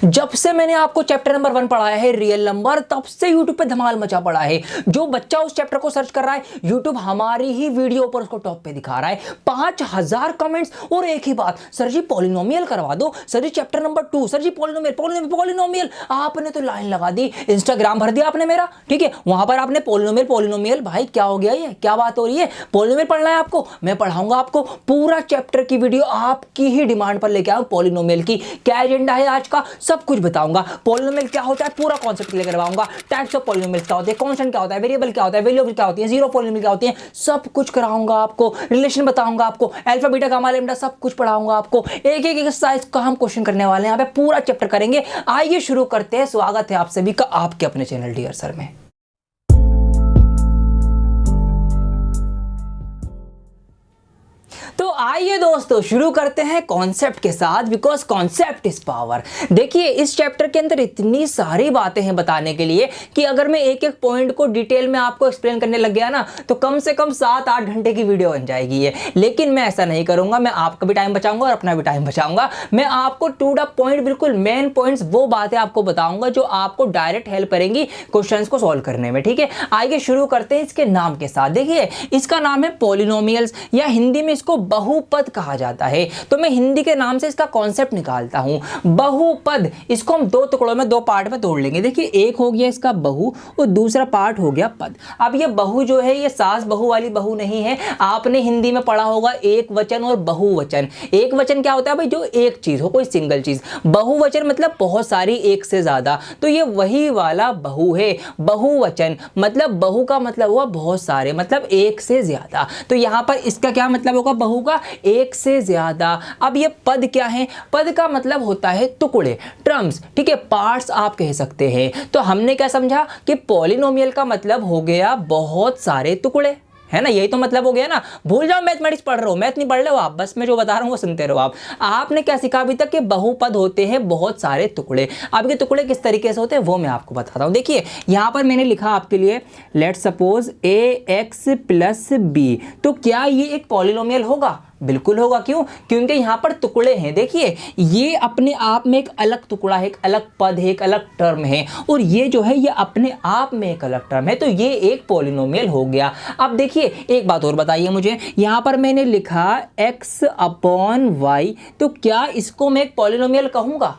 जब से मैंने आपको चैप्टर नंबर 1 पढ़ाया है रियल नंबर, तब से यूट्यूब पे धमाल मचा पड़ा है। जो बच्चा उस चैप्टर को सर्च कर रहा है, यूट्यूब हमारी ही वीडियो पर उसको टॉप पे दिखा रहा है। 5000 कमेंट्स और एक ही बात, सर जी पॉलिनोमियल करवा दो, सर जी चैप्टर नंबर 2, सर जी पॉलिनोमियल पॉलिनोमियल पॉलिनोमियल। आपने तो लाइन लगा दी, इंस्टाग्राम भर दिया आपने मेरा, ठीक है। वहां पर आपने पॉलिनोमियल पॉलिनोमियल, भाई क्या हो गया, ये क्या बात हो रही है? पॉलिनोमियल पढ़ना है आपको, मैं पढ़ाऊंगा आपको पूरा चैप्टर की वीडियो आपकी ही डिमांड पर लेके आऊं। पॉलिनोमियल की क्या एजेंडा है आज का, सब कुछ बताऊंगा। पॉलिनोमियल क्या होता है पूरा कॉन्सेप्ट क्लियर करवाऊंगा। टाइप्स ऑफ पॉलिनोमियल क्या होते हैं, कांस्टेंट क्या होता है, वेरिएबल क्या होता है, वैल्यू क्या होती है, जीरो पॉलिनोमियल क्या होती है, सब कुछ कराऊंगा आपको। रिलेशन बताऊंगा आपको, अल्फा बीटा गामा लैम्डा सब कुछ पढ़ाऊंगा आपको। एक एक एक्सरसाइज का हम क्वेश्चन करने वाले हैं, यहाँ पे पूरा चैप्टर करेंगे। आइए शुरू करते हैं। स्वागत है आप सभी का आपके अपने चैनल डियर सर में। तो आइए दोस्तों शुरू करते हैं कॉन्सेप्ट के साथ, बिकॉज कॉन्सेप्ट इज पावर। देखिए इस चैप्टर के अंदर इतनी सारी बातें हैं बताने के लिए कि अगर मैं एक एक पॉइंट को डिटेल में आपको एक्सप्लेन करने लग गया ना, तो कम से कम 7-8 घंटे की वीडियो बन जाएगी ये। लेकिन मैं ऐसा नहीं करूंगा, मैं आपका भी टाइम बचाऊंगा और अपना भी टाइम बचाऊंगा। मैं आपको टू द पॉइंट, बिल्कुल मेन पॉइंट्स, वो बातें आपको बताऊंगा जो आपको डायरेक्ट हेल्प करेंगी क्वेश्चंस को सॉल्व करने में, ठीक है। आइए शुरू करते हैं इसके नाम के साथ। देखिए इसका नाम है पॉलिनोमियल्स, या हिंदी में इसको बहुपद कहा जाता है। तो मैं हिंदी के नाम से इसका कॉन्सेप्ट निकालता हूं, बहुपद। इसको हम दो टुकड़ों में, दो पार्ट में तोड़ लेंगे। देखिए एक हो गया इसका बहु और दूसरा पार्ट हो गया पद। अब ये बहु जो है ये सास बहु वाली बहु नहीं है। आपने हिंदी में पढ़ा होगा एक वचन और बहुवचन। एक वचन क्या होता है भाई, जो एक चीज हो, कोई सिंगल चीज। बहुवचन मतलब बहुत सारी, एक से ज्यादा। तो ये वही वाला बहु है। बहुवचन मतलब बहु का मतलब हुआ बहुत सारे, मतलब एक से ज्यादा। तो यहां पर इसका क्या मतलब होगा, बहु का एक से ज्यादा। अब ये पद क्या है, पद का मतलब होता है टुकड़े, टर्म्स, ठीक है, पार्ट्स आप कह सकते हैं। तो हमने क्या समझा कि पॉलिनोमियल का मतलब हो गया बहुत सारे टुकड़े, है ना, यही तो मतलब हो गया ना। भूल जाओ मैथमेटिक्स पढ़ रहे हो, मैथ नहीं पढ़ रहे हो आप, बस मैं जो बता रहा हूं वो सुनते रहो आप। आपने क्या सीखा अभी तक कि बहुपद होते हैं बहुत सारे टुकड़े। अब ये टुकड़े किस तरीके से होते हैं वो मैं आपको बताता हूं। देखिए यहां पर मैंने लिखा आपके लिए, लेट सपोज ax + b। तो क्या ये एक पॉलिनोमियल होगा? बिल्कुल होगा। क्यों? क्योंकि यहां पर टुकड़े हैं। देखिए ये अपने आप में एक अलग टुकड़ा है, एक अलग पद है, एक अलग टर्म है, और ये जो है ये अपने आप में एक अलग टर्म है। तो ये एक पॉलिनोमियल हो गया। अब देखिए एक बात और बताइए मुझे, यहां पर मैंने लिखा x/y। तो क्या इसको मैं एक पॉलिनोमियल कहूंगा?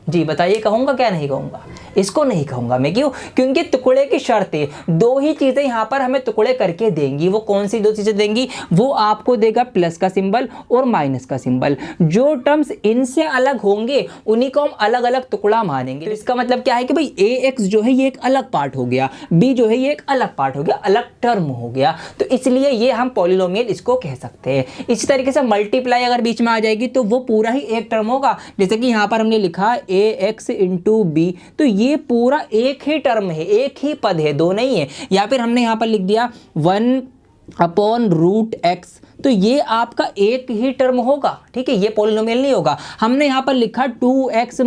जी बताइए, कहूंगा क्या नहीं कहूंगा? इसको नहीं कहूंगा मैं। क्यों? क्योंकि टुकड़े की शर्त है, दो ही चीजें यहां पर हमें टुकड़े करके देंगी। वो कौन सी दो चीजें देंगी? वो आपको देगा प्लस का सिंबल और माइनस का सिंबल। जो टर्म्स इनसे अलग होंगे उन्हीं को हम अलग अलग टुकड़ा मानेंगे। तो इसका मतलब क्या है कि भाई ax जो है ये एक अलग पार्ट हो गया, b जो है ये एक अलग पार्ट हो गया, अलग टर्म हो गया। तो इसलिए ये हम पॉलिनोमियल इसको कह सकते हैं। इसी तरीके से मल्टीप्लाई अगर बीच में आ जाएगी तो वो पूरा ही एक टर्म होगा। जैसे कि यहां पर हमने लिखा ax × b, तो ये पूरा एक ही टर्म है, एक ही पद है, दो नहीं है। या फिर हमने यहां पर लिख दिया 1/√x, तो ये आपका एक ही टर्म होगा, ठीक है, ये पॉलिनोमियल नहीं होगा। हमने यहां पर लिखा 2x -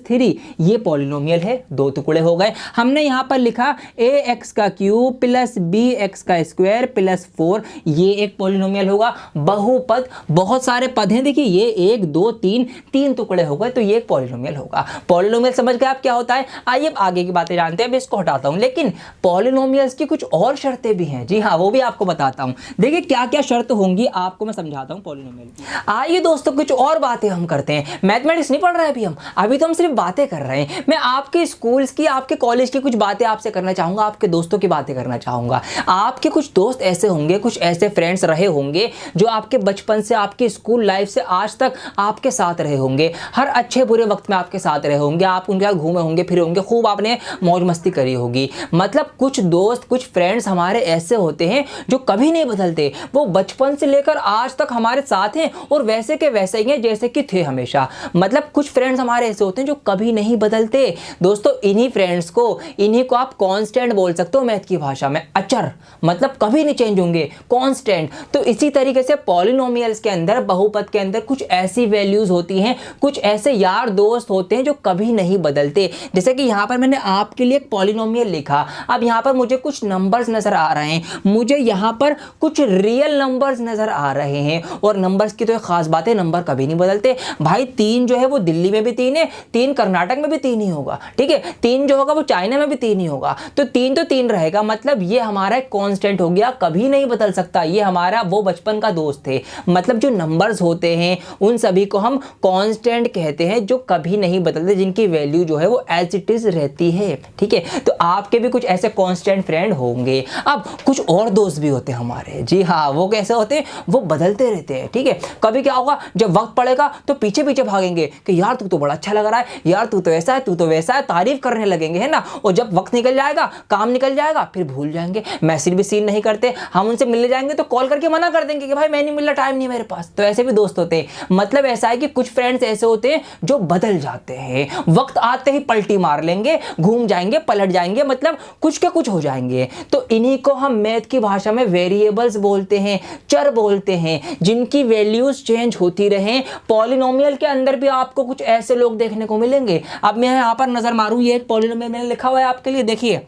3, ये पॉलिनोमियल है, दो टुकड़े हो गए। हमने यहां पर लिखा ax³ + bx² + 4, ये एक पॉलिनोमियल होगा। बहुपद, बहुत सारे पद हैं, देखिए ये 1 2 3 टुकड़े हो गए, तो ये एक पॉलिनोमियल होगा। पॉलिनोमियल समझ गए आप क्या होता है? आइए अब आगे की बातें जानते हैं। अब इसको हटाता हूं, लेकिन पॉलिनोमियल्स की कुछ और शर्तें भी हैं। जी हाँ, वो भी आपको बताता हूं। देखिए क्या क्या शर्त होंगी आपको मैं समझाता हूं पॉलिनोमियल की। आइए दोस्तों कुछ और बातें हम करते हैं। मैथमेटिक्स नहीं पढ़ रहे हैं अभी तो हम सिर्फ बातें कर रहे हैं। मैं आपके स्कूल्स की, आपके कॉलेज की कुछ बातें आपसे करना चाहूंगा, आपके दोस्तों की बातें करना चाहूंगा। आपके कुछ दोस्त ऐसे होंगे, कुछ ऐसे फ्रेंड्स रहे होंगे जो आपके बचपन से, आपके स्कूल लाइफ से आज तक आपके साथ रहे होंगे। हर अच्छे बुरे वक्त में आपके साथ रहे होंगे, आप उनके साथ घूमे होंगे, फिरे होंगे, खूब आपने मौज मस्ती करी होगी। मतलब कुछ दोस्त, कुछ फ्रेंड्स हमारे ऐसे होते हैं जो कभी नहीं बदलते। वो बचपन से लेकर आज तक हमारे साथ हैं और वैसे के वैसे ही हैं जैसे कि थे हमेशा। मतलब कुछ फ्रेंड्स हमारे ऐसे होते हैं जो कभी नहीं बदलते। दोस्तों इन्हीं फ्रेंड्स को, इन्हीं को आप कांस्टेंट बोल सकते हो मैथ की भाषा में, अचर, मतलब कभी नहीं चेंज होंगे, कांस्टेंट। तो इसी तरीके से पॉलिनोमियल्स के अंदर, बहुपद के अंदर कुछ ऐसी वैल्यूज होती हैं, कुछ ऐसे यार दोस्त होते हैं जो कभी नहीं बदलते। जैसे कि यहां पर मैंने आपके लिए एक पॉलिनोमियल लिखा। अब यहां पर मुझे कुछ नंबर्स नजर आ रहे हैं, मुझे यहां पर कुछ रियल नंबर्स नजर नजर आ रहे हैं। और नंबर्स की तो एक खास बात है, नंबर कभी नहीं बदलते भाई। 3 जो है वो दिल्ली में भी 3 है, 3 कर्नाटक में भी 3 ही होगा, ठीक है। 3 जो होगा वो चाइना में भी 3 ही होगा, तो 3 रहेगा। मतलब ये हमारा कांस्टेंट हो गया, कभी नहीं बदल सकता। ये हमारा वो बचपन का दोस्त है। मतलब जो नंबर्स होते हैं उन सभी को हम कांस्टेंट कहते हैं, जो कभी नहीं बदलते, जिनकी वैल्यू जो है वो एज इट इज रहती है, ठीक है। तो आपके भी कुछ ऐसे कांस्टेंट फ्रेंड होंगे। अब कुछ और दोस्त भी होते हैं हमारे, जी हाँ, वो कैसे होते हैं, वो बदलते रहते हैं, ठीक है। कभी क्या होगा, जब वक्त पड़ेगा तो पीछे पीछे भागेंगे कि यार तू तो बड़ा अच्छा लग रहा है, यार तू तो ऐसा है, तू तो वैसा है, तारीफ करने लगेंगे, है ना। और जब वक्त निकल जाएगा, काम निकल जाएगा, फिर भूल जाएंगे, मैसेज भी सीन नहीं करते। हम उनसे मिलने जाएंगे तो कॉल करके मना कर देंगे कि भाई मैं नहीं मिल रहा, टाइम नहीं मेरे पास। तो ऐसे भी दोस्त होते हैं। मतलब ऐसा है कि कुछ फ्रेंड्स ऐसे होते हैं जो बदल जाते हैं, वक्त आते ही पलटी मार लेंगे, घूम जाएंगे, पलट जाएंगे, मतलब कुछ के कुछ हो जाएंगे। तो इन्हीं को हम मैथ की भाषा में वेरिएबल्स बोलते हैं, चर बोलते हैं, जिनकी वैल्यूज चेंज होती रहे। पॉलिनोमियल के अंदर भी आपको कुछ ऐसे लोग देखने को मिलेंगे। अब मैं यहां पर नजर मारूं, ये एक पॉलिनोमियल मैंने लिखा हुआ है आपके लिए, देखिए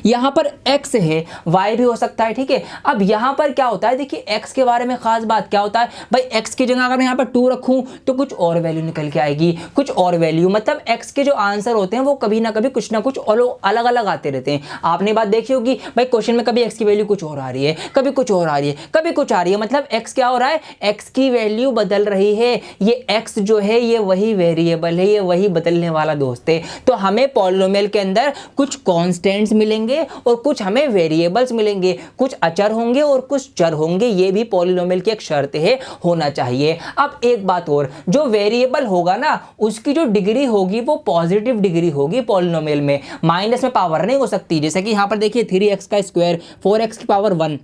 यहां पर x है, y भी हो सकता है, ठीक है। अब यहां पर क्या होता है, देखिए x के बारे में खास बात क्या होता है भाई, x की जगह अगर मैं यहां पर 2 रखूं तो कुछ और वैल्यू निकल के आएगी, कुछ और वैल्यू। मतलब x के जो आंसर होते हैं वो कभी ना कभी कुछ ना कुछ अलग अलग आते रहते हैं। आपने बात देखी होगी भाई, क्वेश्चन में कभी x की वैल्यू कुछ और आ रही है, कभी कुछ और आ रही है, कभी कुछ आ रही है। मतलब x क्या हो रहा है, x की वैल्यू बदल रही है। ये x जो है ये वही वेरिएबल है, ये वही बदलने वाला दोस्त है। तो हमें पॉलिनोमियल के अंदर कुछ कॉन्स्टेंट्स मिलेंगे और कुछ हमें वेरिएबल्स मिलेंगे, कुछ अचर होंगे और कुछ चर होंगे। ये भी पॉलिनोमियल की एक शर्त है, होना चाहिए। अब एक बात और, जो वेरिएबल होगा ना उसकी जो डिग्री होगी वो पॉजिटिव डिग्री होगी पॉलिनोमियल में, माइनस में पावर नहीं हो सकती। जैसे कि यहां पर देखिए 3x का स्क्वायर 4x की पावर 1,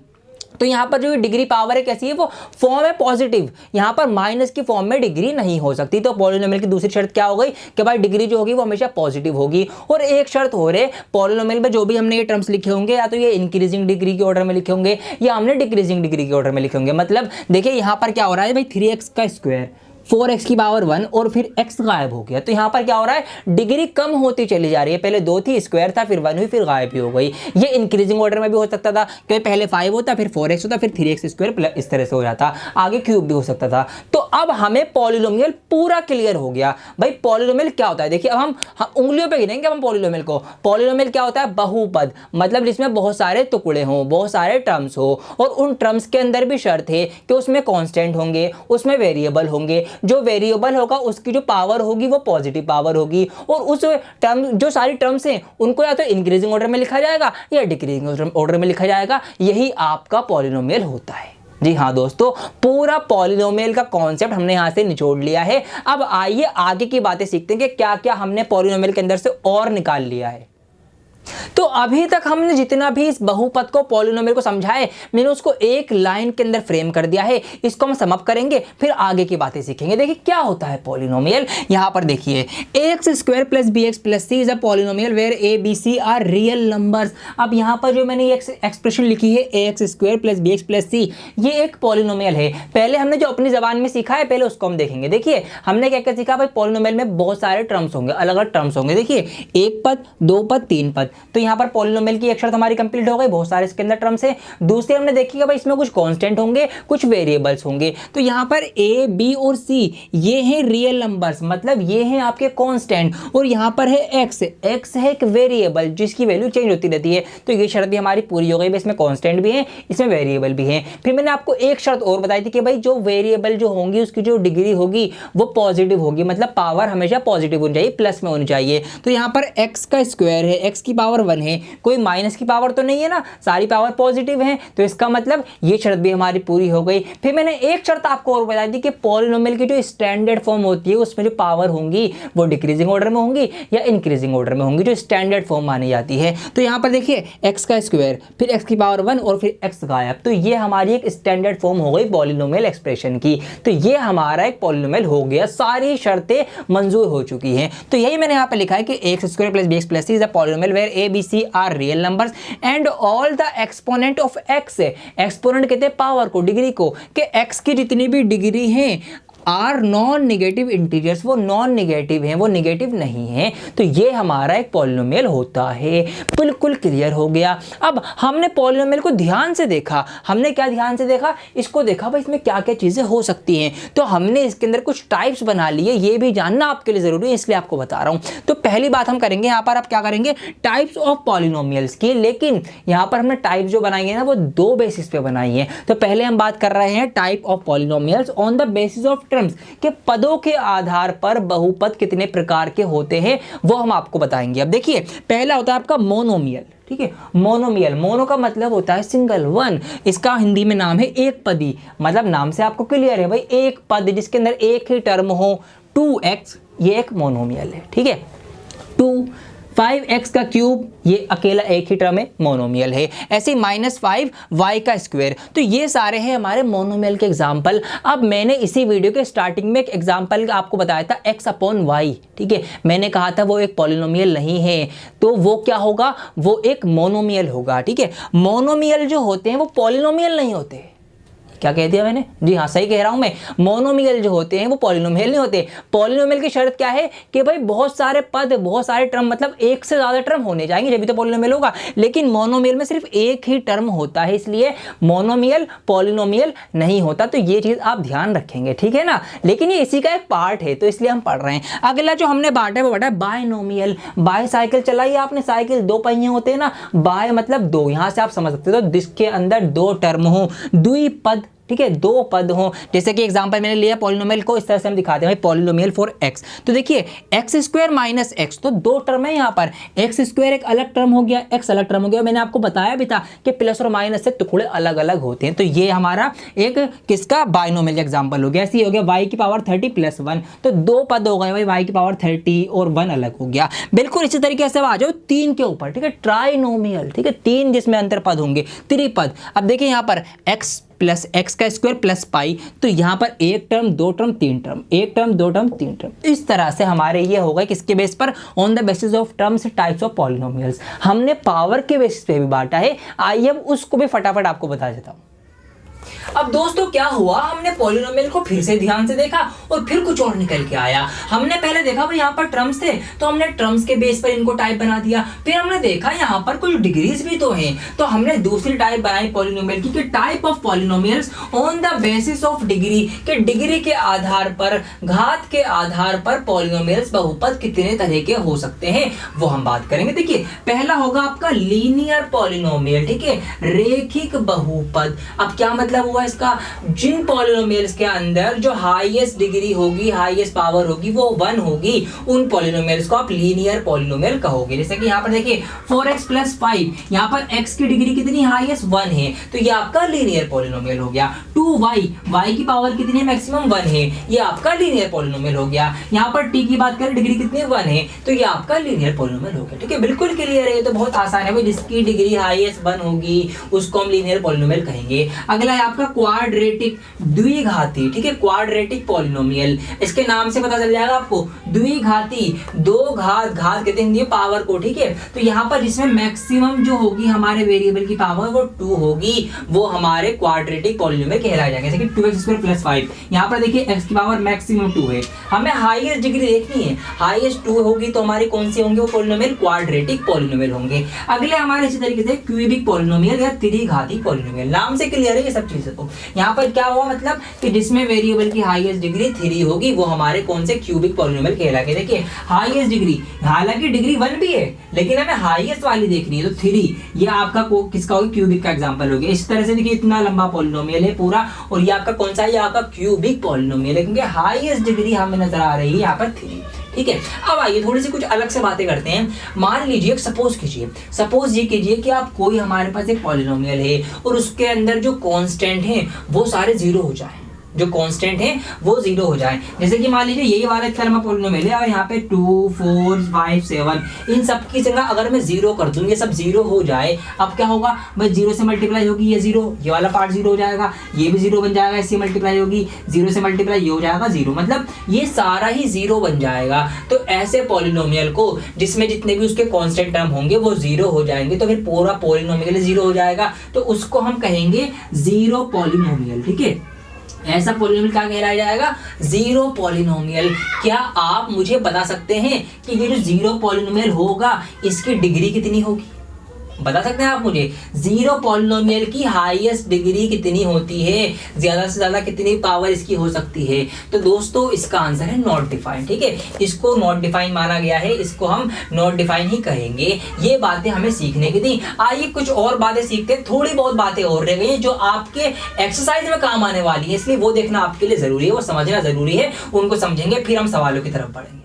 तो यहाँ पर जो डिग्री पावर है कैसी है, वो फॉर्म है पॉजिटिव, यहाँ पर माइनस की फॉर्म में डिग्री नहीं हो सकती। तो पॉलिनोमियल की दूसरी शर्त क्या हो गई कि भाई डिग्री जो होगी वो हमेशा पॉजिटिव होगी। और एक शर्त हो रही, पॉलिनोमियल में जो भी हमने ये टर्म्स लिखे होंगे, या तो ये इंक्रीजिंग डिग्री के ऑर्डर में लिखे होंगे या हमने डिक्रीजिंग डिग्री के ऑर्डर में लिखे होंगे। मतलब देखिए यहाँ पर क्या हो रहा है भाई, 3x का स्क्वायर 4x की पावर 1 और फिर x गायब हो गया। तो यहाँ पर क्या हो रहा है, डिग्री कम होती चली जा रही है। पहले 2 थी, स्क्वायर था, फिर 1 हुई, फिर गायब भी हो गई। ये इंक्रीजिंग ऑर्डर में भी हो सकता था, क्योंकि पहले 5 होता, फिर 4x होता, फिर 3x स्क्वायर प्लस इस तरह से हो जाता, आगे क्यूब भी हो सकता था। तो अब हमें पॉलिनोमियल पूरा क्लियर हो गया। भाई पॉलिनोमियल क्या होता है, देखिए अब हम उंगलियों पे गिनेंगे हम पॉलिनोमियल को। पॉलिनोमियल क्या होता है, बहुपद, मतलब जिसमें बहुत सारे टुकड़े हों, बहुत सारे टर्म्स हो, और उन टर्म्स के अंदर भी शर्त है कि उसमें कांस्टेंट होंगे, उसमें वेरिएबल होंगे। जो वेरिएबल होगा उसकी जो पावर होगी वो पॉजिटिव पावर होगी, और उस टर्म जो सारी टर्म्स हैं उनको या तो इंक्रीजिंग ऑर्डर में लिखा जाएगा या डिक्रीजिंग ऑर्डर में लिखा जाएगा। यही आपका पॉलिनोमियल होता है। जी हाँ दोस्तों, पूरा पॉलिनोमियल का कॉन्सेप्ट हमने यहां से निचोड़ लिया है। अब आइए आगे की बातें सीखते हैं कि क्या क्या हमने पॉलिनोमियल के अंदर से और निकाल लिया है। तो अभी तक हमने जितना भी इस बहुपद को पॉलिनोमियल को समझाए, मैंने उसको एक लाइन के अंदर फ्रेम कर दिया है। इसको हम सम अप करेंगे, फिर आगे की बातें सीखेंगे। देखिए क्या होता है पॉलिनोमियल। यहां पर देखिए ax square plus bx plus c is a polynomial where a b c are real numbers. अब यहां पर जो मैंने ये एक्सप्रेशन लिखी है ax square plus bx plus c, ये एक पॉलिनोमियल है। पहले हमने जो अपनी जबान में सीखा है पहले उसको हम देखेंगे। देखिए हमने क्या क्या सीखा भाई, पॉलिनोमियल में बहुत सारे टर्म्स होंगे, अलग अलग टर्म्स होंगे। देखिए 1 पद, 2 पद, 3 पद। तो यहाँ पर पॉलिनोमियल की एक शर्त हमारी कंप्लीट हो गई, बहुत सारे इसके अंदर टर्म्स है। दूसरी हमने देखी कि भाई इसमें कुछ कांस्टेंट होंगे, कुछ वेरिएबल्स होंगे। तो यहाँ पर a, b और c ये हैं रियल नंबर्स, मतलब ये हैं आपके कांस्टेंट। और यहाँ पर है x, x है एक वेरिएबल जिसकी वैल्यू चेंज होती रहती है। तो ये शर्त भी हमारी पूरी हो गई, इसमें कांस्टेंट भी है, इसमें वेरिएबल भी है। फिर मैंने आपको एक शर्त और बताई थी कि भाई जो वेरिएबल जो होंगी उसकी जो डिग्री होगी वो पॉजिटिव होगी, मतलब पावर हमेशा पॉजिटिव होनी चाहिए, प्लस में होनी चाहिए। तो यहाँ पर x का स्क्वायर है, x की पावर 1 है, कोई माइनस की पावर तो नहीं है ना, सारी पावर पॉजिटिव है। तो इसका मतलब ये शर्त भी हमारी पूरी हो गई। फिर मैंने एक शर्त आपको और बताई थी कि पॉलिनोमियल की जो स्टैंडर्ड फॉर्म होती है उसमें जो पावर होंगी वो डिक्रीजिंग ऑर्डर में होंगी या इंक्रीजिंग ऑर्डर में होंगी, जो स्टैंडर्ड फॉर्म मानी जाती है। तो यहाँ पर देखिए x का स्क्वायर, फिर x की पावर 1 और फिर x गायब। तो ये हमारी एक स्टैंडर्ड फॉर्म हो गई पॉलिनोमियल एक्सप्रेशन की। तो ये हमारा एक पॉलिनोमियल हो गया, सारी शर्तें मंजूर हो चुकी हैं। तो यही मैंने यहाँ पे लिखा है कि x square plus bx plus c is a polynomial where a b c are real numbers and all the exponent of x। Exponent कहते हैं पावर को, डिग्री को, कि x की जितनी भी डिग्री हैं आर नॉन नेगेटिव इंटीजर्स, वो नॉन नेगेटिव हैं, वो नेगेटिव नहीं है, तो ये हमारा एक पॉलिनोमियल होता है। बिल्कुल क्लियर हो गया। अब हमने पॉलिनोमियल को ध्यान से देखा, हमने क्या ध्यान से देखा, इसको देखा भाई इसमें क्या क्या चीज़ें हो सकती हैं, तो हमने इसके अंदर कुछ टाइप्स बना लिए, ये भी जानना आपके लिए ज़रूरी है इसलिए आपको बता रहा हूँ। तो पहली बात हम करेंगे यहाँ पर, आप क्या करेंगे, टाइप्स ऑफ पॉलिनोमियल्स की, लेकिन यहाँ पर हमने टाइप जो बनाई है ना वो दो बेसिस पे बनाई है। तो पहले हम बात कर रहे हैं type of polynomials on the basis of terms, के पदों के आधार पर बहुपद कितने प्रकार के होते हैं वो हम आपको बताएंगे। अब देखिए पहला होता है आपका मोनोमियल, ठीक है, मोनोमियल, मोनो का मतलब होता है सिंगल, वन, इसका हिंदी में नाम है एक पदी, मतलब नाम से आपको क्लियर है भाई, एक पद जिसके अंदर एक ही टर्म हो, 2x, ये एक मोनोमियल है, ठीक है। 5x का क्यूब, ये अकेला एक ही टर्म है, मोनोमियल है। ऐसे -5y का स्क्वायर, तो ये सारे हैं हमारे मोनोमियल के एग्जाम्पल। अब मैंने इसी वीडियो के स्टार्टिंग में एक एग्जाम्पल आपको बताया था x/y, ठीक है, मैंने कहा था वो एक पॉलिनोमियल नहीं है, तो वो क्या होगा, वो एक मोनोमियल होगा, ठीक है। मोनोमियल जो होते हैं वो पॉलिनोमियल नहीं होते। क्या कह दिया मैंने, जी हाँ सही कह रहा हूं मैं, मोनोमियल जो होते हैं वो पॉलिनोमियल नहीं होते। पॉलिनोमियल की शर्त क्या है कि भाई बहुत सारे पद, बहुत सारे टर्म, मतलब एक से ज्यादा टर्म होने जाएंगे जब भी तो पॉलिनोमियल होगा, लेकिन मोनोमियल में सिर्फ एक ही टर्म होता है, इसलिए मोनोमियल पॉलिनोमियल नहीं होता। तो ये चीज आप ध्यान रखेंगे, ठीक है ना, लेकिन ये इसी का एक पार्ट है तो इसलिए हम पढ़ रहे हैं। अगला जो हमने बांटा है वो बांटा है बायनोमियल। बाय साइकिल चलाई आपने, साइकिल दो पहिए होते हैं ना, बाय मतलब दो, यहां से आप समझ सकते हो जिसके अंदर दो टर्म हो, द्विपद, ठीक है, दो पद हो। जैसे कि एग्जांपल मैंने लिया पॉलिनोमियल को, इस तरह से हम दिखाते हैं पॉलिनोमियल फॉर x, तो देखिए x² - x, तो दो टर्म है यहाँ पर, x² एक अलग टर्म हो गया, x अलग टर्म हो गया। मैंने आपको बताया भी था कि प्लस और माइनस से टुकड़े अलग अलग होते हैं, तो ये हमारा एक किसका बायनोमियल एग्जाम्पल हो गया। ऐसे ही हो गया y⁻30 + 1, तो दो पद हो गए भाई, y⁻30 और 1 अलग हो गया। बिल्कुल इसी तरीके से आ जाओ 3 के ऊपर, ठीक है, ट्राइनोमियल, ठीक है, 3 जिसमें अंतर पद होंगे, त्रिपद। अब देखिए यहाँ पर x + x² + पाई, तो यहाँ पर एक टर्म, दो टर्म, तीन टर्म, एक टर्म, दो टर्म, तीन टर्म, इस तरह से हमारे ये होगा किसके बेस पर, on the basis of terms types of polynomials. हमने पावर के बेसिस पे भी बांटा है, आइए अब उसको भी फटाफट आपको बता देता हूँ। अब दोस्तों क्या हुआ, हमने पॉलिनोमियल को फिर से ध्यान से देखा और फिर कुछ और निकल के आया। हमने पहले देखा भाई यहाँ पर टर्म्स थे, तो हमने टर्म्स के बेस पर इनको टाइप बना दिया। फिर हमने देखा यहाँ पर कुछ डिग्रीज भी तो हैं, तो हमने दूसरी टाइप बनाई पॉलिनोमियल की, कि type of polynomials on the basis of degree, के डिग्री के आधार पर, घात के आधार पर पॉलिनोमियल्स बहुपद कितने तरह के हो सकते हैं वो हम बात करेंगे। देखिए पहला होगा आपका लीनियर पॉलिनोमियल, ठीक है, रेखिक बहुपद। अब क्या मतलब हुआ इसका, जिन पॉलिनोमियल्स के अंदर जो हाईएस्ट डिग्री होगी, हाईएस्ट पावर होगी वो 1 होगी, उन पॉलिनोमियल्स को आप लीनियर पॉलिनोमियल कहोगे। जैसे कि यहाँ पर देखिए 4x + 5, यहाँ पर x की डिग्री कितनी, हाईएस्ट 1 है, तो ये आपका लीनियर पॉलिनोमियल हो गया। 2y, y की पावर कितनी है, मैक्सिमम 1 है, ये आपका लीनियर पॉलिनोमियल हो गया। यहाँ पर t की बात करें, डिग्री कितनी 1 है, तो ये आपका लीनियर पॉलिनोमियल हो गया, ठीक है, बिल्कुल क्लियर है, ये तो बहुत आसान है भाई, जिसकी डिग्री हाईएस्ट 1 होगी उसको हम लीनियर पॉलिनोमियल कहेंगे। अगला है आपका क्वाड्रेटिक द्विघाती, ठीक है, क्वाड्रेटिक पॉलिनोमियल, इसके नाम से पता चल जाएगा आपको, द्विघाती, दो घात, घात कहते हैं पावर को, ठीक है, तो यहाँ पर जिसमें मैक्सिमम जो होगी हमारे वेरिएबल की पावर वो 2 होगी, वो हमारे क्वाड्रेटिक पॉलिनोमियल कहलाए जाएंगे। जैसे कि 2x² + 5, यहाँ पर देखिए x की पावर मैक्सिमम 2 है, हमें हाईएस्ट डिग्री देखनी है, हाईएस्ट 2 होगी तो हमारी कौन सी होंगे, वो पॉलिनोमियल क्वाड्रेटिक पॉलिनोमियल होंगे। अगले हमारे इसी तरीके से क्यूबिक पॉलिनोमियल या त्रिघाती पॉलिनोमियल, नाम से क्लियर है ये सब चीजें। तो यहाँ पर क्या हुआ, मतलब कि जिसमें वेरिएबल की हाईएस्ट डिग्री 3 होगी वो हमारे कौन से क्यूबिक पॉलिनोमियल कहलाएंगे। देखिए हाईएस्ट डिग्री, हालांकि डिग्री 1 भी है लेकिन हमें हाईएस्ट वाली देखनी है, तो 3 ये आपका किसका होगा, क्यूबिक का एग्जांपल हो गया। इस तरह से देखिए इतना लंबा पॉलिनोमियल है पूरा, और ये आपका कौन सा है, ये आपका क्यूबिक पॉलिनोमियल है, क्योंकि हाईएस्ट डिग्री हमें नजर आ रही है यहाँ पर 3, ठीक है। अब आइए थोड़ी सी कुछ अलग से बातें करते हैं। मान लीजिए, सपोज ये कीजिए कि आप कोई हमारे पास एक पॉलिनोमियल है और उसके अंदर जो कांस्टेंट हैं वो सारे 0 हो जाए, जो कांस्टेंट है वो 0 हो जाए। जैसे कि मान लीजिए यही वाला इतना लंबा पॉलिनोमियल है और यहाँ पे 2, 4, 5, 7, इन सब की जगह अगर मैं 0 कर दूं, ये सब 0 हो जाए, अब क्या होगा भाई, 0 से मल्टीप्लाई होगी ये 0, ये वाला पार्ट 0 हो जाएगा, ये भी 0 बन जाएगा, इससे मल्टीप्लाई होगी, 0 से मल्टीप्लाई ये हो जाएगा 0, मतलब ये सारा ही 0 बन जाएगा। तो ऐसे पॉलिनोमियल को जिसमें जितने भी उसके कांस्टेंट टर्म होंगे वो 0 हो जाएंगे, तो फिर पूरा पॉलिनोमियल 0 हो जाएगा, तो उसको हम कहेंगे 0 पॉलिनोमियल, ठीक है। ऐसा पॉलिनोमियल क्या कहलाया जाएगा? Zero polynomial. क्या आप मुझे बता सकते हैं कि ये जो जीरो पॉलिनोमियल होगा इसकी डिग्री कितनी होगी? बता सकते हैं आप मुझे जीरो पॉलिनोमियल की हाईएस्ट डिग्री कितनी होती है, ज्यादा से ज्यादा कितनी पावर इसकी हो सकती है? तो दोस्तों इसका आंसर है नॉट डिफाइंड। ठीक है, इसको नॉट डिफाइंड माना गया है, इसको हम नॉट डिफाइंड ही कहेंगे। ये बातें हमें सीखने की थी। आइए कुछ और बातें सीखते हैं। थोड़ी बहुत बातें और रह गई हैं जो आपके एक्सरसाइज में काम आने वाली है, इसलिए वो देखना आपके लिए जरूरी है, वो समझना जरूरी है। उनको समझेंगे फिर हम सवालों की तरफ बढ़ेंगे।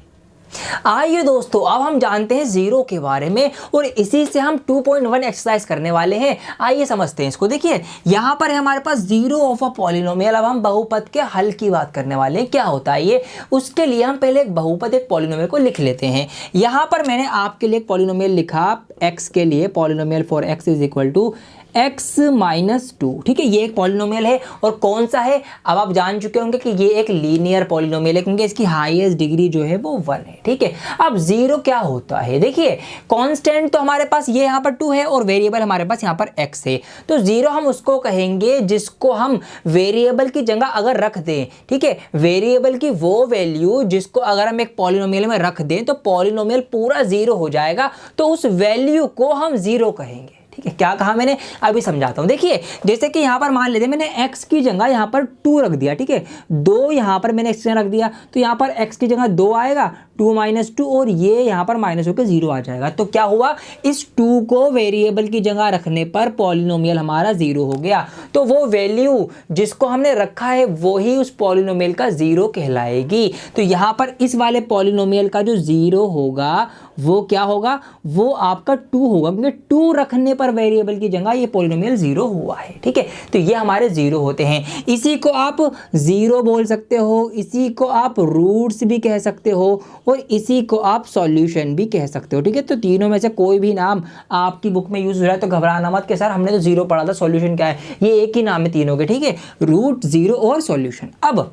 आइए दोस्तों अब हम जानते हैं जीरो के बारे में और इसी से हम 2.1 एक्सरसाइज करने वाले हैं। आइए समझते हैं इसको। देखिए यहाँ पर है हमारे पास जीरो ऑफ अ पॉलिनोमियल। अब हम बहुपद के हल की बात करने वाले हैं। क्या होता है ये, उसके लिए हम पहले एक बहुपद एक पॉलिनोमियल को लिख लेते हैं। यहाँ पर मैंने आपके लिए एक पॉलिनोमियल लिखा x के लिए, polynomial for x is equal to x-2। ठीक है, ये एक पॉलिनोमियल है और कौन सा है अब आप जान चुके होंगे कि ये एक लीनियर पॉलिनोमियल है क्योंकि इसकी हाईएस्ट डिग्री जो है वो 1 है। ठीक है, अब जीरो क्या होता है? देखिए कांस्टेंट तो हमारे पास ये यहाँ पर 2 है और वेरिएबल हमारे पास यहाँ पर x है। तो जीरो हम उसको कहेंगे जिसको हम वेरिएबल की जगह अगर रख दें, ठीक है, वेरिएबल की वो वैल्यू जिसको अगर हम एक पॉलिनोमियल में रख दें तो पॉलिनोमियल पूरा जीरो हो जाएगा, तो उस वैल्यू को हम जीरो कहेंगे। ठीक है, क्या कहा मैंने अभी समझाता हूं। देखिए जैसे कि यहां पर मान लेते मैंने x की जगह यहां पर 2 रख दिया। ठीक है, 2 यहां पर मैंने x की जगह रख दिया तो यहां पर x की जगह 2 आएगा, 2 - 2 और ये यहां पर माइनस होकर 0 आ जाएगा। तो क्या हुआ, इस 2 को वेरिएबल की जगह रखने पर पॉलिनोमियल हमारा 0 हो गया। तो वो वैल्यू जिसको हमने रखा है वो ही उस पॉलिनोमियल का 0 कहलाएगी। तो यहां पर इस वाले पॉलिनोमियल का जो 0 होगा वो क्या होगा, वो आपका 2 होगा क्योंकि 2 रखने पर वेरिएबल की जगह ये पॉलिनोमियल 0 हुआ है। ठीक है, तो ये हमारे 0 होते हैं। इसी को आप 0 बोल सकते हो, इसी को आप रूट्स भी कह सकते हो और इसी को आप सॉल्यूशन भी कह सकते हो। ठीक है, तो तीनों में से कोई भी नाम आपकी बुक में यूज हो रहा है तो घबराना मत कि सर हमने तो 0 पढ़ा था, सॉल्यूशन क्या है। ये एक ही नाम है तीनों के। ठीक है, रूट, 0 और सॉल्यूशन। अब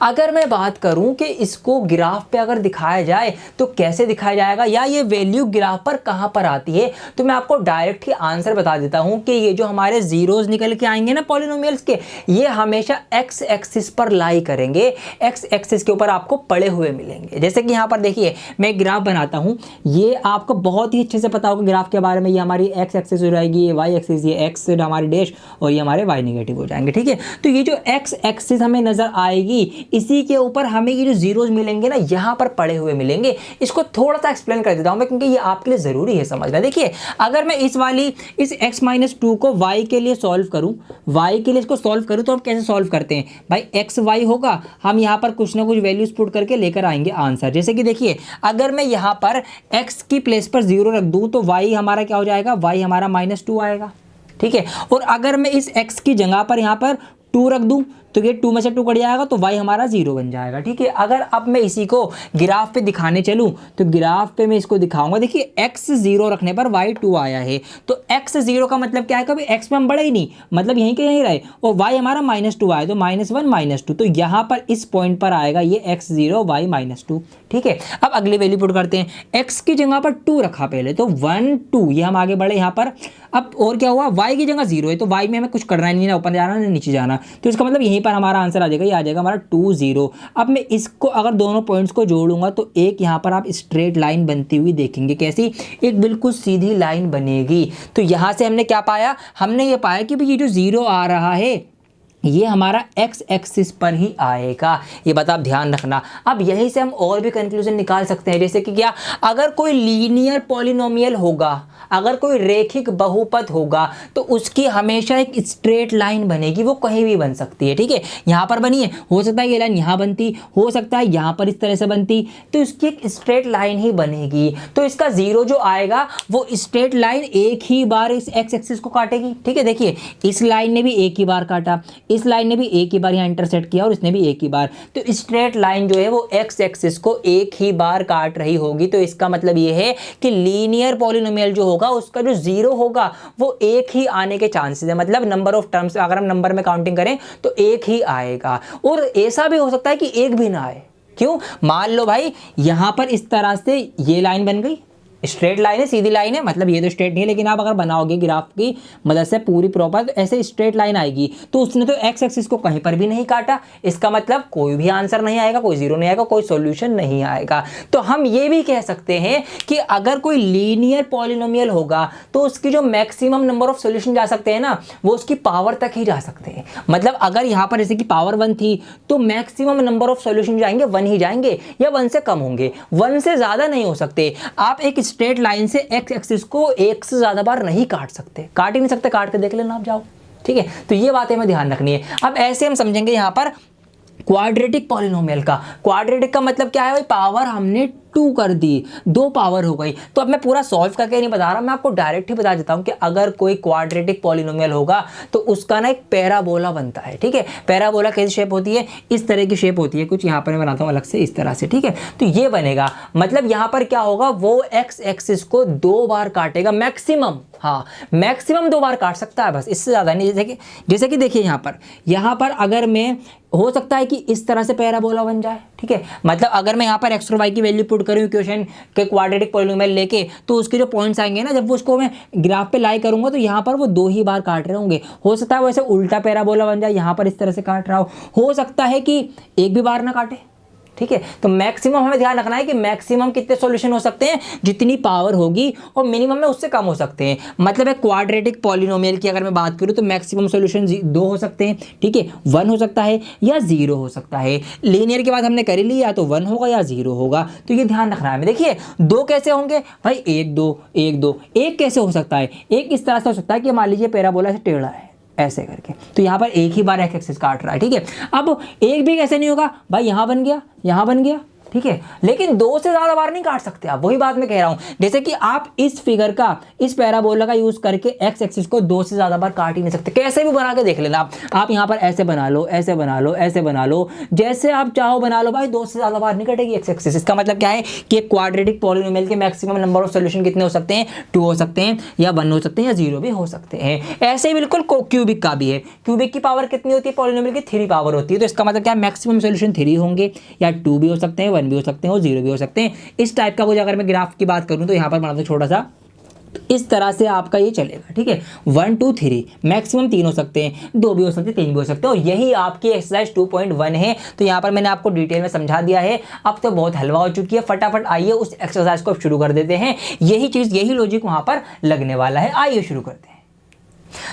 अगर मैं बात करूं कि इसको ग्राफ पे अगर दिखाया जाए तो कैसे दिखाया जाएगा या ये वैल्यू ग्राफ पर कहां पर आती है, तो मैं आपको डायरेक्ट ही आंसर बता देता हूं कि ये जो हमारे जीरोस निकल के आएंगे ना पॉलिनोमियल्स के, ये हमेशा एक्स एक्सिस पर लाई करेंगे। एक्स एक्सिस के ऊपर आपको पड़े हुए मिलेंगे। जैसे कि यहां पर देखिए मैं एक ग्राफ बनाता हूं, ये आपको बहुत ही अच्छे से पता होगा ग्राफ के बारे में। ये हमारी एक्स एक्सिस हो जाएगी, ये वाई एक्सिस, ये एक्स हमारी डैश और ये हमारे वाई नेगेटिव हो जाएंगे। ठीक है, तो ये जो एक्स एक्सिस हमें नजर आएगी इसी के ऊपर हमें ये जो जीरोस मिलेंगे ना यहां पर पड़े हुए मिलेंगे। इसको थोड़ा सा एक्सप्लेन कर देता हूं मैं क्योंकि ये आपके लिए जरूरी है समझना। देखिए अगर मैं इस x - 2 को y के लिए सॉल्व करूं, y के लिए इसको सॉल्व करूं तो हम कैसे सॉल्व करते हैं भाई, x y होगा, हम यहां पर कुछ ना कुछ वैल्यूज पुट करके लेकर आएंगे आंसर। जैसे कि देखिए अगर मैं यहां पर x की प्लेस पर 0 रख दूं तो y हमारा क्या हो जाएगा, y हमारा -2 आएगा। ठीक है, और अगर मैं इस x की जगह पर यहां पर 2 रख दूं तो ये 2 में से 2 कट जाएगा तो y हमारा 0 बन जाएगा। ठीक है, अगर अब मैं इसी को ग्राफ पे दिखाने चलूं तो ग्राफ पे मैं इसको दिखाऊंगा। देखिए x 0 रखने पर y 2 आया है, तो x 0 का मतलब क्या है, कभी x में हम बढ़े ही नहीं, मतलब यहीं के यहीं रहे, और y हमारा -2 आया तो -1 -2, तो यहाँ पर इस पॉइंट पर आएगा ये x 0 y -2। ठीक है, अब अगली वैल्यू पुट करते हैं। x की जगह पर 2 रखा पहले तो 1 2, ये हम आगे बढ़े यहाँ पर। अब और क्या हुआ, y की जगह 0 है तो y में हमें कुछ करना नहीं, ना ऊपर जाना ना नीचे जाना, तो इसका मतलब यहीं पर हमारा आंसर आ जाएगा, ये आ जाएगा हमारा 2 0। अब मैं इसको अगर दोनों पॉइंट्स को जोड़ूंगा तो एक यहाँ पर आप स्ट्रेट लाइन बनती हुई देखेंगे। कैसी, एक बिल्कुल सीधी लाइन बनेगी। तो यहाँ से हमने क्या पाया, हमने ये पाया कि भाई ये जो 0 आ रहा है ये हमारा x एक्सिस पर ही आएगा। ये बात आप ध्यान रखना। अब यहीं से हम और भी कंक्लूजन निकाल सकते हैं, जैसे कि क्या, अगर कोई लीनियर पॉलिनोमियल होगा, अगर कोई रेखिक बहुपद होगा तो उसकी हमेशा एक स्ट्रेट लाइन बनेगी, वो कहीं भी बन सकती है। ठीक है, यहाँ पर बनी है, हो सकता है ये लाइन यहाँ बनती, हो सकता है यहाँ पर इस तरह से बनती, तो इसकी एक स्ट्रेट लाइन ही बनेगी। तो इसका 0 जो आएगा वो स्ट्रेट लाइन एक ही बार इस x एक्सिस को काटेगी। ठीक है, देखिए इस लाइन ने भी एक ही बार काटा, इस लाइन ने भी एक ही बार यहाँ इंटरसेक्ट किया और इसने भी एक ही बार, तो स्ट्रेट लाइन जो है वो x एक्सिस को एक ही बार काट रही होगी। तो इसका मतलब ये है कि लीनियर पॉलिनोमियल जो होगा उसका जो 0 होगा वो एक ही आने के चांसेस है, मतलब नंबर ऑफ टर्म्स अगर हम नंबर में काउंटिंग करें तो एक ही आएगा। और ऐसा भी हो सकता है कि एक भी ना आए। क्यों, मान लो भाई यहां पर इस तरह से ये लाइन बन गई, स्ट्रेट लाइन है, सीधी लाइन है, मतलब ये तो स्ट्रेट नहीं है, लेकिन आप अगर बनाओगे ग्राफ की मदद से पूरी प्रॉपर तो ऐसे स्ट्रेट लाइन आएगी। तो उसने तो एक्स एक्सिस को कहीं पर भी नहीं काटा, इसका मतलब कोई भी आंसर नहीं आएगा, कोई जीरो नहीं आएगा, कोई सॉल्यूशन नहीं आएगा। तो हम ये भी कह सकते हैं कि अगर कोई लीनियर पॉलिनोमियल होगा तो उसकी जो मैक्सिमम नंबर ऑफ सॉल्यूशन जा सकते हैं ना, वो उसकी पावर तक ही जा सकते हैं। मतलब अगर यहाँ पर जैसे कि पावर 1 थी तो मैक्सिमम नंबर ऑफ सॉल्यूशन जाएंगे 1 ही जाएंगे, या 1 से कम होंगे, 1 से ज्यादा नहीं हो सकते। आप एक स्ट्रेट लाइन से एक्स एक्सिस को एक से ज्यादा बार नहीं काट सकते, काट ही नहीं सकते, काट के देख लेना आप जाओ, ठीक है। तो ये बातें हमें ध्यान रखनी है। अब ऐसे हम समझेंगे यहाँ पर क्वाड्रेटिक पॉलिनोमियल का। क्वाड्रेटिक का मतलब क्या है भाई, पावर हमने 2 कर दी, 2 पावर हो गई। तो अब मैं पूरा सॉल्व करके नहीं बता रहा, मैं आपको डायरेक्ट ही बता देता हूं कि अगर कोई क्वाड्रेटिक पॉलिनोमियल होगा तो उसका ना एक पैराबोला बनता है, ठीक है। पैराबोला कैसी शेप होती है, इस तरह की शेप होती है कुछ, यहाँ पर मैं बनाता हूँ अलग से इस तरह से, ठीक है। तो ये बनेगा, मतलब यहाँ पर क्या होगा, वो एक्स एक्सिस को 2 बार काटेगा मैक्सिमम, हाँ मैक्सिमम 2 बार काट सकता है, बस इससे ज़्यादा नहीं। जैसे कि देखिए यहाँ पर अगर मैं, हो सकता है कि इस तरह से पैराबोला बन जाए, ठीक है। मतलब अगर मैं यहाँ पर एक्स और वाई की वैल्यू पुट करूँ इक्वेशन के क्वाड्रेटिक पॉलिनोमियल लेके, तो उसके जो पॉइंट्स आएंगे ना, जब वो उसको मैं ग्राफ पे लाई करूंगा तो यहाँ पर वो 2 ही बार काट रहे होंगे। हो सकता है वैसे उल्टा पैराबोला बन जाए, यहाँ पर इस तरह से काट रहा हो सकता है कि एक भी बार ना काटे, ठीक है। तो मैक्सिमम हमें ध्यान रखना है कि मैक्सिमम कितने सॉल्यूशन हो सकते हैं, जितनी पावर होगी, और मिनिमम में उससे कम हो सकते हैं। मतलब एक क्वाड्रेटिक पॉलिनोमियल की अगर मैं बात करूं तो मैक्सिमम सॉल्यूशन 2 हो सकते हैं, ठीक है, 1 हो सकता है या 0 हो सकता है। लीनियर की बात हमने कर ली, या तो 1 होगा या 0 होगा, तो ये ध्यान रखना है। देखिए 2 कैसे होंगे भाई, 1 2 1 2। 1 कैसे हो सकता है, 1 इस तरह से हो सकता है कि मान लीजिए पैराबोला से टेढ़ा है ऐसे करके, तो यहाँ पर एक ही बार एक्स एक्सिस काट रहा है, ठीक है। अब एक भी कैसे नहीं होगा भाई, यहाँ बन गया, यहाँ बन गया, ठीक है, लेकिन 2 से ज्यादा बार नहीं काट सकते आप, वही बात मैं कह रहा हूं। जैसे कि आप इस फिगर का, इस पैराबोला का यूज करके एक्स एक्सिस को 2 से ज्यादा बार काट ही नहीं सकते, कैसे भी बना के देख लेना आप यहाँ पर ऐसे बना लो, ऐसे बना लो, ऐसे बना लो, जैसे आप चाहो बना लो भाई, 2 से ज्यादा बार नहीं कटेगी एक्स एक्सिस। इसका मतलब क्या है कि क्वाड्रेटिक पॉलिनोमियल के मैक्सिमम नंबर ऑफ सॉल्यूशन कितने हो सकते हैं, 2 हो सकते हैं, या 1 हो सकते हैं, या 0 भी हो सकते हैं। ऐसे ही बिल्कुल क्यूबिक का भी है। क्यूबिक की पावर कितनी होती है, पॉलिनोमियल की 3 पावर होती है। तो इसका मतलब क्या है, मैक्सिमम सॉल्यूशन 3 होंगे, या 2 भी हो सकते हैं, 1 भी हो सकते हैं, और 0 भी हो सकते हैं। इस टाइप का कुछ अगर मैं ग्राफ की बात करूं तो यहाँ पर बना दो छोटा सा, इस तरह से आपका ये चलेगा, ठीक है। 1 2 3 मैक्सिमम 3 हो सकते हैं, 2 भी हो सकते हैं, 3 भी हो सकते हैं, और यही आपकी एक्सरसाइज 2.1 है। तो यहाँ पर मैंने आपको डिटेल में समझा दिया है। अब तो बहुत हलवा हो चुकी है, फटाफट आइए उस एक्सरसाइज को शुरू कर देते हैं। यही चीज, यही लॉजिक वहां पर लगने वाला है। आइए शुरू करते हैं।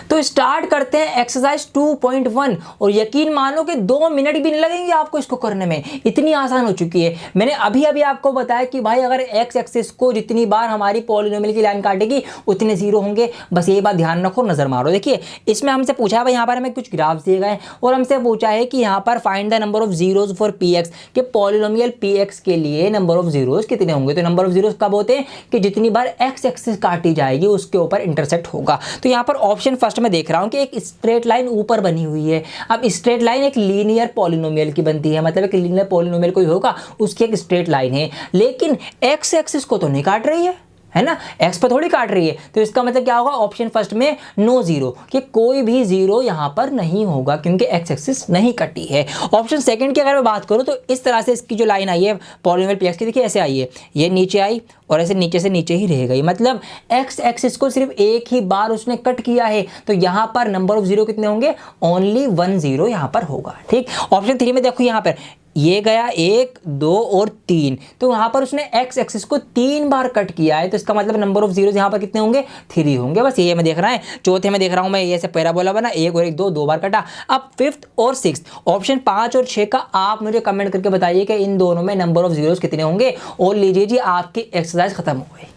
तो स्टार्ट करते हैं एक्सरसाइज 2.1, और यकीन मानो कि 2 मिनट भी नहीं लगेंगे आपको इसको करने में, इतनी आसान हो चुकी है। मैंने अभी अभी आपको बताया कि भाई अगर एक्स एक्सिस को जितनी बार हमारी पॉलिनोमियल की लाइन काटेगी उतने 0 होंगे, बस ये बात ध्यान रखो, नजर मारो। देखिए इसमें हमसे पूछा है भाई, यहाँ पर हमें कुछ ग्राफ्स दिए गए और हमसे पूछा है कि यहाँ पर find the number of zeros for P x, के पॉलिनोमियल पी एक्स के लिए नंबर ऑफ जीरोज कितने होंगे। तो नंबर ऑफ जीरोज कब होते हैं, कि जितनी बार एक्स एक्सिस काटी जाएगी उसके ऊपर इंटरसेक्ट होगा। तो यहाँ पर ऑप्शन फर्स्ट में देख रहा हूं कि एक स्ट्रेट लाइन ऊपर बनी हुई है। अब स्ट्रेट लाइन एक लीनियर पॉलिनोमियल की बनती है, मतलब एक लीनियर पॉलिनोमियल कोई होगा उसकी एक स्ट्रेट लाइन है, लेकिन एक्स एक्सिस को तो नहीं काट रही है ना, एक्स पर थोड़ी काट रही है। तो इसका मतलब क्या होगा, ऑप्शन फर्स्ट में नो 0, कि कोई भी 0 यहां पर नहीं होगा क्योंकि एक्स एक्सिस नहीं कटी है। ऑप्शन सेकंड की अगर मैं बात करूं तो इस तरह से इसकी जो लाइन आई है पॉलिनोमियल पी एक्स की, देखिए ऐसे आई है, ये नीचे आई और ऐसे नीचे से नीचे ही रह गई, मतलब एक्स एक्सिस को सिर्फ एक ही बार उसने कट किया है। तो यहां पर नंबर ऑफ 0 कितने होंगे, ओनली 1 0 यहां पर होगा, ठीक। ऑप्शन 3 में देखो यहां पर ये गया 1 2 और 3, तो यहाँ पर उसने एक्स एक्सिस को 3 बार कट किया है। तो इसका मतलब नंबर ऑफ जीरोज यहाँ पर कितने होंगे, 3 होंगे, बस ये मैं देख रहा है। चौथे में देख रहा हूँ मैं, ये से पैराबोला बना, 1 और 1 2 बार कटा। अब फिफ्थ और सिक्स्थ, ऑप्शन 5 और 6 का आप मुझे कमेंट करके बताइए कि इन दोनों में नंबर ऑफ जीरोज कितने होंगे, और लीजिए जी आपकी एक्सरसाइज खत्म हो गई।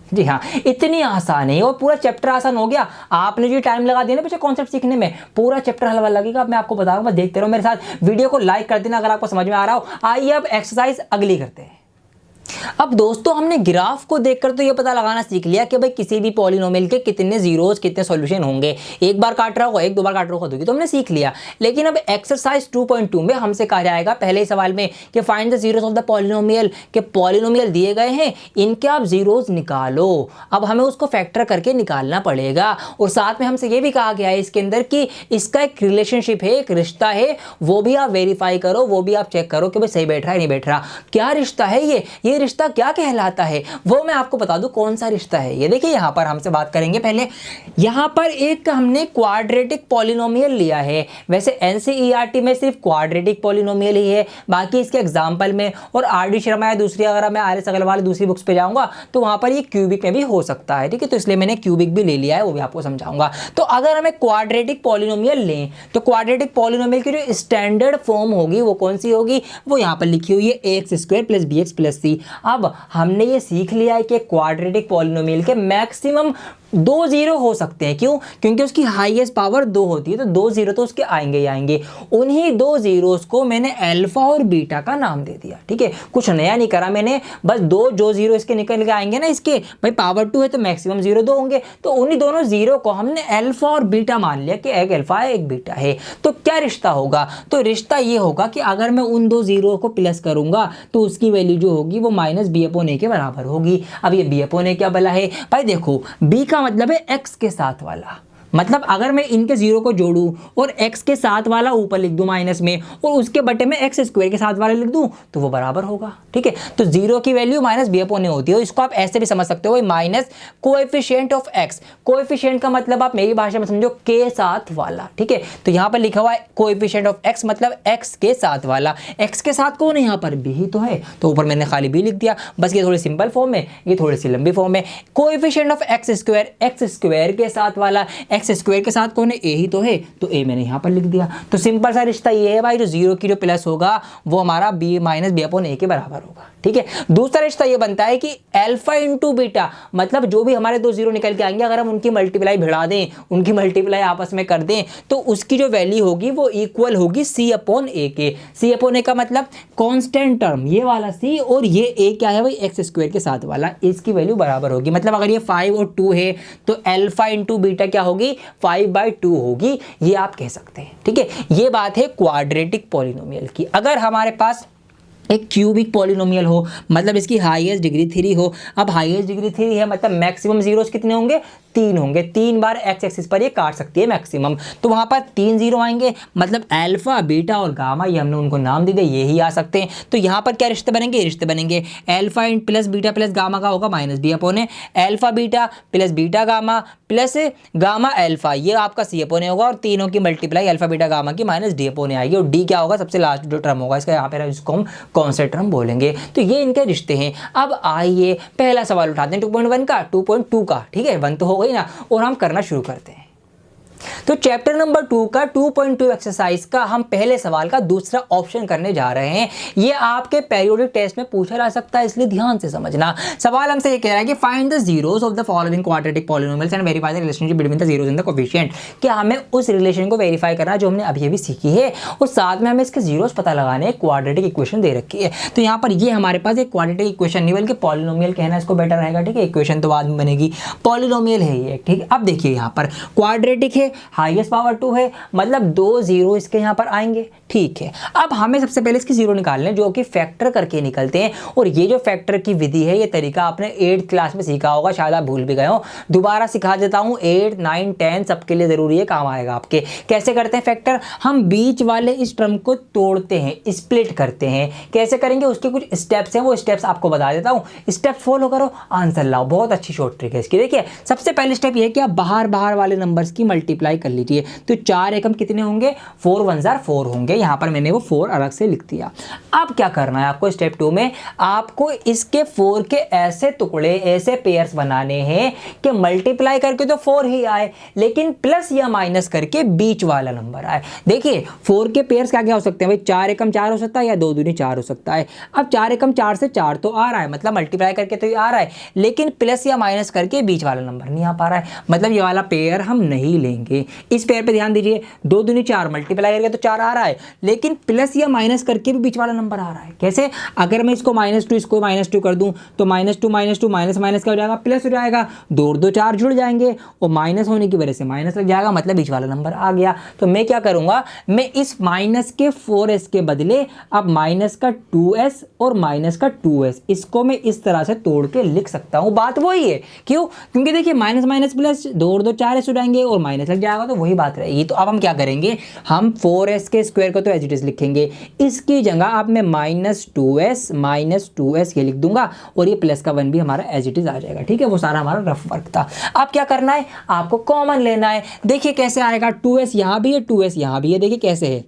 जी हाँ, इतनी आसान है और पूरा चैप्टर आसान हो गया। आपने जो टाइम लगा दिया ना पीछे कॉन्सेप्ट सीखने में, पूरा चैप्टर हलवा लगेगा। अब मैं आपको बता रहा हूँ, देखते रहो मेरे साथ, वीडियो को लाइक कर देना अगर आपको समझ में आ रहा हो। आइए अब एक्सरसाइज अगली करते हैं। अब दोस्तों हमने ग्राफ को देखकर तो ये पता लगाना सीख लिया कि भाई किसी भी पॉलिनोमियल के कितने जीरोस, कितने सॉल्यूशन होंगे। एक बार काट रहा होगा, 1 2 बार काट रहा होगा, तो हमने सीख लिया। लेकिन अब एक्सरसाइज 2.2 में हमसे कहा जाएगा पहले ही सवाल में कि find the zeros of the polynomial, के पॉलिनोमियल दिए गए हैं, इनके आप जीरोस निकालो। अब हमें उसको फैक्टर करके निकालना पड़ेगा, और साथ में हमसे ये भी कहा गया है इसके अंदर कि इसका एक रिलेशनशिप है, एक रिश्ता है, वो भी आप वेरीफाई करो, वो भी आप चेक करो कि भाई सही बैठ रहा है नहीं बैठ रहा। क्या रिश्ता है ये रिश्ता रिश्ता क्या कहलाता है वो मैं आपको बता दूं कौन सा रिश्ता है। ये देखिए यहाँ पर हमसे बात करेंगे पहले, यहाँ पर एक हमने क्वाड्रेटिक पॉलिनोमियल लिया है। वैसे एनसीईआरटी में सिर्फ क्वाड्रेटिक पॉलिनोमियल ही है, बाकी इसके एग्जाम्पल में और आर डी शर्मा या दूसरी, अगर मैं आर एस अग्रवाल दूसरी बुक्स पे जाऊंगा तो वहां पर ये क्यूबिक में भी हो सकता है, ठीक है। तो इसलिए मैंने क्यूबिक भी ले लिया है, वो भी आपको समझाऊंगा। तो अगर हमें क्वाड्रेटिक पॉलिनोमियल लें तो क्वाड्रेटिक पॉलिनोमियल की जो स्टैंडर्ड फॉर्म होगी वो कौन सी होगी, वो यहाँ पर लिखी हुई है x square plus b x plus c. अब हमने ये सीख लिया है कि क्वाड्रेटिक पॉलिनोमियल के मैक्सिमम 2 जीरो हो सकते हैं। क्यों? क्योंकि उसकी हाईएस्ट पावर 2 होती है, तो 2 जीरो तो उसके आएंगे ही आएंगे। उन्हीं 2 जीरोस को मैंने अल्फा और बीटा का नाम दे दिया, ठीक है। कुछ नया नहीं करा मैंने, बस दो जो जीरो इसके निकल के आएंगे ना, इसके भाई पावर 2 है तो मैक्सिमम जीरो 2 होंगे, तो उन्हीं दोनों जीरो को हमने अल्फा और बीटा मान लिया कि एक अल्फा है एक बीटा है। तो क्या रिश्ता होगा? तो रिश्ता ये होगा कि अगर मैं उन 2 जीरो को प्लस करूंगा तो उसकी वैल्यू जो होगी वो माइनस बी अपॉन ए के बराबर होगी। अब ये बी अपॉन ए क्या भला है भाई? देखो बी का मतलब है x के साथ वाला, मतलब अगर मैं इनके जीरो को जोड़ूं और x के साथ वाला ऊपर लिख दूं माइनस में और उसके बटे में x स्क्वायर के साथ वाला लिख दूं तो वो बराबर होगा, ठीक है। तो जीरो की वैल्यू माइनस बी अपॉन ए होती है। इसको आप ऐसे भी समझ सकते हो, minus coefficient of x। Coefficient का मतलब आप मेरी भाषा में समझो के साथ वाला, ठीक है। तो यहाँ पर लिखा हुआ है कोएफिशिएंट ऑफ x मतलब x के साथ वाला। x के साथ कौन है? यहाँ पर b ही तो है, तो ऊपर मैंने खाली b लिख दिया। बस ये थोड़ी सिंपल फॉर्म है, ये थोड़ी सी लंबी फॉर्म है। कोएफिशिएंट ऑफ x स्क्वायर के साथ वाला, x स्क्वायर के साथ कौन है? ए ही तो है, तो ए मैंने यहां पर लिख दिया। तो सिंपल सा रिश्ता ये है भाई, जो जीरो की जो प्लस होगा वो हमारा बी माइनस बी अपॉन ए के बराबर होगा, ठीक है। दूसरा रिश्ता ये बनता है कि अल्फा इंटू बीटा, मतलब जो भी हमारे 2 जीरो निकल के आएंगे अगर हम उनकी मल्टीप्लाई भिड़ा दें, उनकी मल्टीप्लाई आपस में कर दें, तो उसकी जो वैल्यू होगी वो इक्वल होगी सी अपॉन ए के। सी अपॉन ए का मतलब कांस्टेंट टर्म ये वाला सी, और ये ए क्या है भाई? एक्स स्क्वायर के साथ वाला, इसकी वैल्यू बराबर होगी। मतलब अगर ये 5 और 2 है तो अल्फा इंटू बीटा क्या होगी? 5/2 होगी, ये आप कह सकते हैं, ठीक है। ये बात है क्वाड्रेटिक पॉलिनोमियल की। अगर हमारे पास एक क्यूबिक पॉलिनोमियल हो, मतलब इसकी हाईएस्ट डिग्री 3 हो। अब हाईएस्ट डिग्री 3 है मतलब मैक्सिमम जीरोस कितने होंगे? 3 होंगे। 3 बार एक्स एक्सिस पर ये काट सकती है मैक्सिमम, तो वहां पर 3 जीरो आएंगे, मतलब अल्फा बीटा और गामा, ये हमने उनको नाम दे दिया, ये ही आ सकते हैं। तो यहाँ पर क्या रिश्ते बनेंगे? रिश्ते बनेंगे अल्फा इन प्लस बीटा प्लस गामा का होगा minus b upon a, alpha beta plus beta gamma plus gamma alpha, ये आपका सी अपॉन ए होगा, और तीनों की मल्टीप्लाई अल्फा बीटा गामा की माइनस डी अपॉन ए आएगी। और डी क्या होगा? सबसे लास्ट जो टर्म होगा इसका, यहाँ पर इसको हम कॉन्स्टेंट टर्म बोलेंगे। तो ये इनके रिश्ते हैं। अब आइए पहला सवाल उठाते हैं 2.1 का, 2.2 का, ठीक है। 1 तो हो गई ना, और हम करना शुरू करते हैं। तो चैप्टर नंबर 2 का 2.2 एक्सरसाइज का हम पहले सवाल का दूसरा ऑप्शन करने जा रहे हैं। ये आपके पेरियोडिक टेस्ट में पूछा जा सकता है, इसलिए ध्यान से समझना। सवाल हमसे ये कह रहा है कि find the zeros of the following quadratic polynomials and verify the relationship between the zeros in the coefficient. क्या हमें उस रिलेशन को वेरीफाई करना जो हमने अभी अभी सीखी है, और साथ में हमें इसके जीरोस पता लगाने। क्वाड्रेटिक इक्वेशन दे रखी है, तो यहाँ पर ये हमारे पास एक क्वाड्रेटिक इक्वेशन नहीं बल्कि पॉलिनोमियल कहना इसको बेटर रहेगा, ठीक है। इक्वेशन तो बाद में बनेगी, पॉलिनोमियल है ये, ठीक है। अब देखिए यहाँ पर क्वाड्रेटिक है, हाईएस्ट पावर 2 है, मतलब 2 जीरो इसके यहाँ पर आएंगे, ठीक है। अब हमें सबसे पहले इसकी जीरो निकालने, जो कि फैक्टर करके निकलते हैं। और ये जो फैक्टर की विधि है, ये तरीका आपने 8th क्लास में सीखा होगा, शायद आप भूल भी गए हो। दोबारा सिखा देता हूँ, 8, 9, 10 सबके लिए जरूरी है, काम आएगा आपके। कैसे करते हैं फैक्टर? हम बीच वाले इस टर्म को तोड़ते हैं, स्प्लिट करते हैं। कैसे करेंगे? उसके कुछ स्टेप्स हैं, वो स्टेप्स आपको बता देता हूँ। स्टेप फॉलो करो, आंसर लाओ। बहुत अच्छी शॉर्ट ट्रिक है इसकी। देखिए सबसे पहले स्टेप ये है कि आप बाहर वाले नंबर्स की मल्टीप्लाई कर लीजिए। तो 4 एकम कितने होंगे? 4 1 जार 4 होंगे। यहाँ पर मैंने वो 4 अलग से लिख दिया। अब क्या करना है आपको? स्टेप 2 में आपको इसके 4 के ऐसे टुकड़े, ऐसे पेयर्स बनाने हैं कि मल्टीप्लाई करके तो 4 ही आए, लेकिन प्लस या माइनस करके बीच वाला नंबर आए। देखिए 4 के पेयर्स क्या क्या हो सकते हैं भाई? 4 एकम 4 हो सकता है, या 2 दूनी 4 हो सकता है। अब 4 एकम 4 से 4 तो आ रहा है, मतलब मल्टीप्लाई करके तो ये आ रहा है, लेकिन प्लस या माइनस करके बीच वाला नंबर नहीं आ पा रहा है, मतलब ये वाला पेयर हम नहीं लेंगे। इस पेयर पे ध्यान दीजिए, 2 दूनी 4 मल्टीप्लाई करके तो 4 आ रहा है, लेकिन प्लस या माइनस करके भी बीच वाला नंबर आ रहा है। कैसे? अगर मैं इसको -2 इसको -2 कर दूं तो -2 -2 माइनस माइनस क्या हो जाएगा? प्लस हो जाएगा। 2 2 4 जुड़ जाएंगे और माइनस होने की वजह से माइनस लग जाएगा, मतलब बीच वाला नंबर आ गया। तो मैं क्या करूंगा? मैं इस माइनस के 4s के बदले अब माइनस का 2s और माइनस का 2s, इसको मैं इस तरह से तोड़ के लिख सकता हूं। बात वही है, क्यों? क्योंकि देखिए माइनस माइनस प्लस 2 और 2 4s हो जाएंगे और माइनस लग लग जाएगा तो वही बात रहेगी। तो अब हम क्या करेंगे, हम 4s के स्क्वायर को तो एज इट इज लिखेंगे, इसकी जगह अब मैं -2s ये लिख दूंगा और ये प्लस का 1 भी हमारा एज इट इज आ जाएगा। ठीक है, वो सारा हमारा रफ वर्क था। अब क्या करना है, आपको कॉमन लेना है। देखिए कैसे आएगा, 2s यहाँ भी है 2s यहाँ भी है, देखिए कैसे है,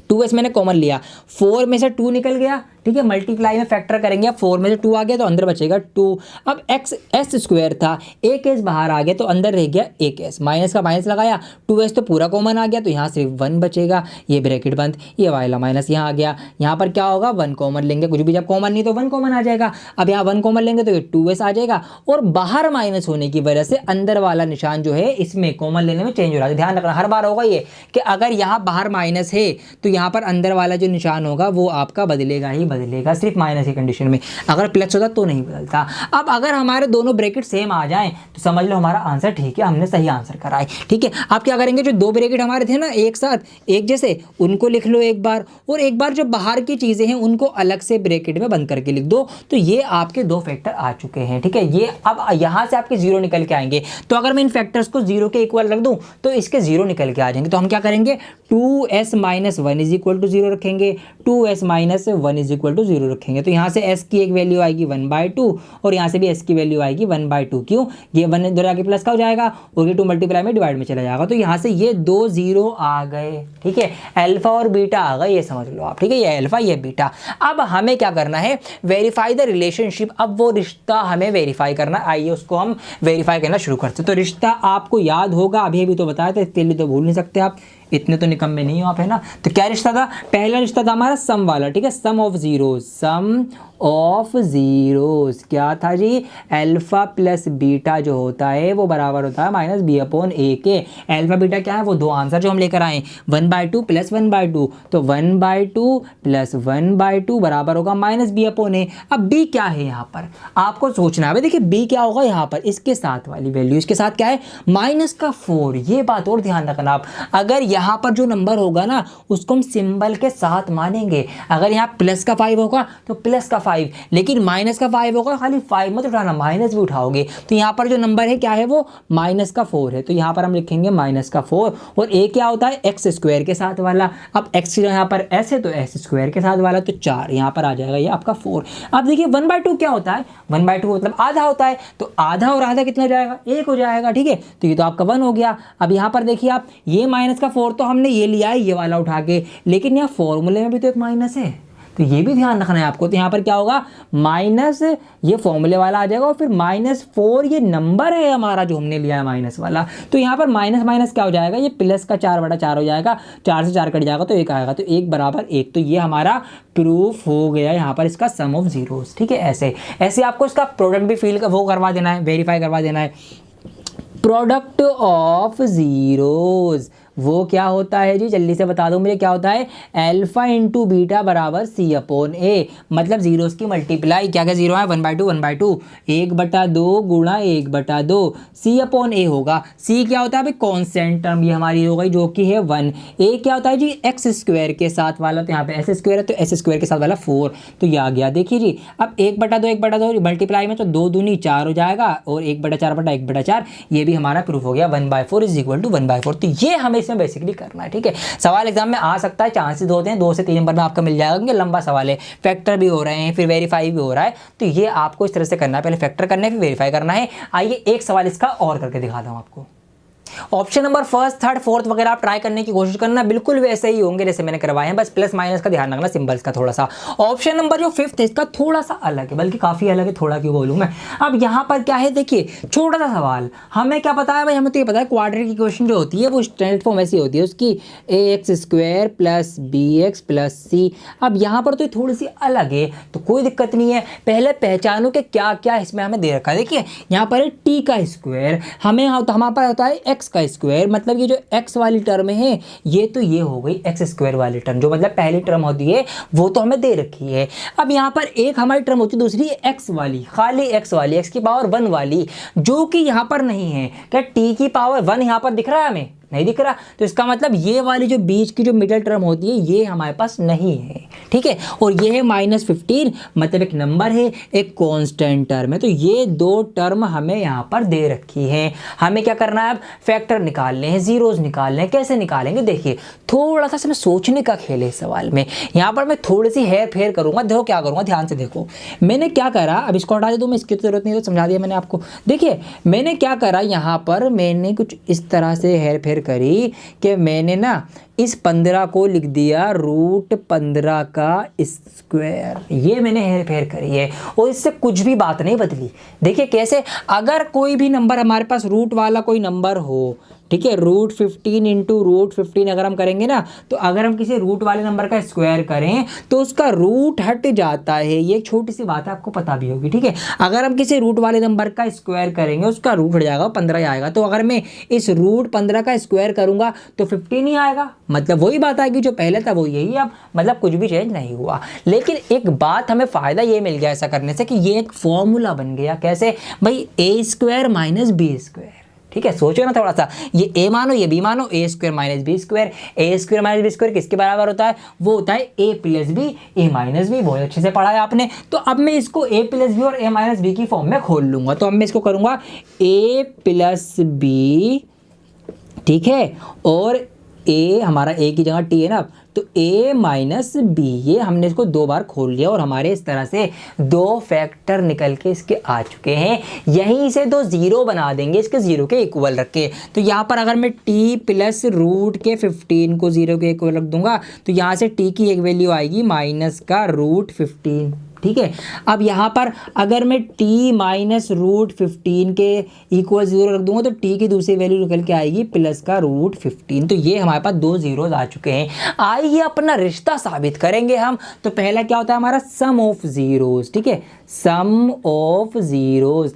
2s मैंने कॉमन लिया, 4 में से 2 निकल गया। ठीक है, मल्टीप्लाई में फैक्टर करेंगे, अब 4 में से 2 आ गया तो अंदर बचेगा 2। अब x s स्क्वायर था, एक s बाहर आ गया तो अंदर रह गया एक s, माइनस का माइनस लगाया, 2s तो पूरा कॉमन आ गया तो यहाँ सिर्फ 1 बचेगा, ये ब्रैकेट बंद, ये वाला माइनस यहाँ आ गया, यहाँ पर क्या होगा 1 कॉमन लेंगे, कुछ भी जब कॉमन नहीं तो 1 कॉमन आ जाएगा। अब यहाँ 1 कॉमन लेंगे तो ये 2s आ जाएगा और बाहर माइनस होने की वजह से अंदर वाला निशान जो है इसमें कॉमन लेने में चेंज हो रहा है। ध्यान रखना हर बार होगा ये कि अगर यहाँ बाहर माइनस है तो यहाँ पर अंदर वाला जो निशान होगा वो आपका बदलेगा ही बदलेगा, सिर्फ माइनस की कंडीशन में, अगर प्लस होता तो नहीं बदलता। अब अगर हमारे दोनों ब्रैकेट सेम आ जाएं तो समझ लो हमारा आंसर ठीक है, हमने सही आंसर करा है। ठीक है, आप क्या करेंगे, जो दो ब्रैकेट हमारे थे ना एक साथ एक जैसे, उनको लिख लो एक बार, और एक बार जो बाहर की चीज़ें हैं उनको अलग से ब्रैकेट में बंद करके लिख दो। तो ये आपके दो फैक्टर आ चुके हैं। ठीक है, ये अब यहाँ से आपके जीरो निकल के आएंगे, तो अगर मैं इन फैक्टर्स को जीरो के इक्वल रख दूँ तो इसके जीरो निकल के आ जाएंगे। तो हम क्या करेंगे, 2s - 1 = 0 रखेंगे, 2s - 1 = 0 रखेंगे। तो यहाँ से s की एक वैल्यू आएगी 1/2 और यहाँ से भी s की वैल्यू आएगी 1/2। क्यों, ये 1 इधर आके प्लस का हो जाएगा और ये 2 मल्टीप्लाई में डिवाइड में चला जाएगा। तो यहाँ से ये 2 0 आ गए। ठीक है, अल्फा और बीटा आ गए, ये समझ लो आप। ठीक है, ये अल्फा ये बीटा। अब हमें क्या करना है, वेरीफाई द रिलेशनशिप। अब वो रिश्ता हमें वेरीफाई करना, आइए उसको हम वेरीफाई करना शुरू करते हैं। तो रिश्ता आपको याद होगा, अभी अभी तो बताया था, इसके लिए तो भूल नहीं सकते आप, इतने तो निकम्मे नहीं हो आप, है ना। तो क्या रिश्ता था, पहला रिश्ता था हमारा सम वाला। ठीक है, सम ऑफ जीरोस क्या था जी, अल्फा प्लस बीटा जो होता है वो बराबर होता है -b/a के। अल्फा बीटा क्या है, वो दो आंसर जो हम लेकर आए, 1/2 + 1/2, तो 1/2 + 1/2 बराबर होगा -b/a। अब b क्या है यहाँ पर आपको सोचना है। देखिए b क्या होगा यहाँ पर, इसके साथ वाली वैल्यू, इसके साथ क्या है -4। ये बात और ध्यान रखना आप, अगर यहाँ पर जो नंबर होगा ना उसको हम सिंबल के साथ मानेंगे। अगर यहाँ प्लस का 5 होगा तो प्लस का 5, लेकिन माइनस का 5 होगा, खाली 5 मत उठाना, माइनस भी उठाओगे। तो यहाँ पर जो नंबर है क्या है, वो -4 है। तो यहाँ पर हम लिखेंगे -4 और a क्या होता है x स्क्वायर के साथ वाला। अब x यहाँ पर s है तो s स्क्वायर के साथ वाला, तो 4 यहाँ पर आ जाएगा, ये आपका 4। अब देखिए 1/2 क्या होता है, 1/2 मतलब आधा होता है, तो आधा और आधा कितना हो जाएगा, 1 हो जाएगा। ठीक है, तो ये तो आपका 1 हो गया। अब यहाँ पर देखिए आप, ये -4 तो हमने ये लिया है ये वाला उठा के, लेकिन यहाँ फॉर्मूले में भी तो एक माइनस है, तो ये भी ध्यान रखना है आपको। तो यहाँ पर क्या होगा, माइनस ये फॉर्मूले वाला आ जाएगा और फिर -4 ये नंबर है हमारा जो हमने लिया है माइनस वाला। तो यहाँ पर माइनस माइनस क्या हो जाएगा, ये प्लस का 4/4 हो जाएगा, 4 से 4 कट जाएगा तो 1 आएगा, तो 1 = 1। तो ये हमारा प्रूफ हो गया यहाँ पर इसका सम ऑफ जीरोस। ठीक है, ऐसे ऐसे आपको इसका प्रोडक्ट भी फील वो करवा देना है, वेरीफाई करवा देना है। प्रोडक्ट ऑफ जीरोस वो क्या होता है जी, जल्दी से बता दो मुझे, क्या होता है, अल्फा × बीटा = c/a, मतलब जीरोस की मल्टीप्लाई। क्या क्या जीरो है, 1/2 1/2, 1/2 गुणा 1/2 c/a होगा। c क्या होता है भाई, कांस्टेंट टर्म, ये हमारी हो गई जो कि है 1। a क्या होता है जी, x स्क्वायर के साथ वाला, तो यहाँ पे s स्क्वायर है तो s स्क्वायर के साथ वाला 4, तो ये आ गया। देखिए जी, अब 1/2 मल्टीप्लाई में तो 2 दूनी 4 हो जाएगा और 1/4/1/4, ये भी हमारा प्रूफ हो गया, 1/4 = 1/4। तो ये हमें इसमें बेसिकली करना है। ठीक है, सवाल एग्जाम में आ सकता है, चांसेस होते हैं 2 से 3 नंबर में आपका मिल जाएगा, क्योंकि लंबा सवाल है, फैक्टर भी हो रहे हैं फिर वेरीफाई भी हो रहा है। तो ये आपको इस तरह से करना है, पहले फैक्टर करना है फिर वेरीफाई करना है। आइए एक सवाल इसका और करके दिखाता हूं आपको। ऑप्शन नंबर 1, 3, 4 वगैरह आप ट्राई करने की कोशिश करना, बिल्कुल वैसे ही होंगे जैसे मैंने करवाए हैं, बस प्लस माइनस का ध्यान रखना, सिंबल्स का थोड़ा सा। ऑप्शन नंबर जो 5th है इसका थोड़ा सा अलग है, बल्कि काफ़ी अलग है, थोड़ा क्यों बोलूँ मैं। अब यहाँ पर क्या है, देखिए छोटा सा सवाल, हमें क्या पता है भाई, हमें तो ये पता है क्वाड्रेटिक इक्वेशन जो होती है वो स्टैंडर्ड फॉर्म ऐसी होती है उसकी, ax² + bx + c। अब यहाँ पर तो थोड़ी सी अलग है, तो कोई दिक्कत नहीं है, पहले पहचानो कि क्या क्या इसमें हमें दे रखा है। देखिए यहाँ पर है t का स्क्वायर, हमें हमारे पास होता है x का स्क्वायर, मतलब ये जो x वाली टर्म है ये तो ये हो गई x² वाली टर्म, जो मतलब पहली टर्म होती है वो तो हमें दे रखी है। अब यहाँ पर एक हमारी टर्म होती है, दूसरी x वाली, खाली x वाली, x की पावर 1 वाली, जो कि यहाँ पर नहीं है। क्या t की पावर 1 यहाँ पर दिख रहा है हमें, नहीं दिख रहा, तो इसका मतलब ये वाली जो बीच की जो मिडिल टर्म होती है ये हमारे पास नहीं है, ठीक है। और ये है -15, मतलब एक नंबर है, एक कांस्टेंट टर्म है। तो ये दो टर्म हमें यहाँ पर दे रखी है। हमें क्या करना है, अब फैक्टर निकालने हैं, जीरोस निकालने हैं। कैसे निकालेंगे, देखिए थोड़ा सा इसमें सोचने का खेल है इस सवाल में। यहाँ पर मैं थोड़ी सी हेर फेर करूंगा। देखो क्या करूंगा, ध्यान से देखो। मैंने क्या करा, अब इसको हटा दे, तो मैं इसकी जरूरत नहीं, तो समझा दिया मैंने आपको। देखिए मैंने क्या करा, यहाँ पर मैंने कुछ इस तरह से हेर फेर करी कि मैंने ना इस 15 को लिख दिया √15 का स्क्वायर। ये मैंने हेर फेर करी है और इससे कुछ भी बात नहीं बदली। देखिए कैसे, अगर कोई भी नंबर हमारे पास रूट वाला कोई नंबर हो, ठीक है, √15 इंटू √15 अगर हम करेंगे ना, तो अगर हम किसी रूट वाले नंबर का स्क्वायर करें तो उसका रूट हट जाता है। ये एक छोटी सी बात है, आपको पता भी होगी, ठीक है। अगर हम किसी रूट वाले नंबर का स्क्वायर करेंगे उसका रूट हट जाएगा, 15 ही आएगा। तो अगर मैं इस √15 का स्क्वायर करूंगा तो 15 ही आएगा, मतलब वही बात आएगी जो पहले था वो यही। अब मतलब कुछ भी चेंज नहीं हुआ। लेकिन एक बात हमें फ़ायदा ये मिल गया ऐसा करने से कि ये एक फॉर्मूला बन गया। कैसे भाई, a² - b², ठीक है। सोचो ना थोड़ा सा, ये a मानो ये b मानो, a² - b², a² - b² किसके बराबर होता है, वो होता है a + b a - b। बहुत अच्छे से पढ़ा है आपने। तो अब मैं इसको a + b और a - b की फॉर्म में खोल लूंगा। तो अब मैं इसको करूंगा a + b, ठीक है, और a हमारा a की जगह t है ना, तो a - b, ये हमने इसको 2 बार खोल लिया और हमारे इस तरह से 2 फैक्टर निकल के इसके आ चुके हैं। यहीं से 2 0 बना देंगे, इसके 0 के इक्वल रख के। तो यहाँ पर अगर मैं t + √15 को 0 के इक्वल रख दूंगा तो यहाँ से t की एक वैल्यू आएगी -√15, ठीक है। अब यहाँ पर अगर मैं t - √15 के इक्वल 0 रख दूंगा तो t की दूसरी वैल्यू निकल के आएगी +√15। तो ये हमारे पास 2 zeros आ चुके हैं। आइए अपना रिश्ता साबित करेंगे हम। तो पहला क्या होता है हमारा, सम ऑफ जीरोस, ठीक है, सम ऑफ जीरोस।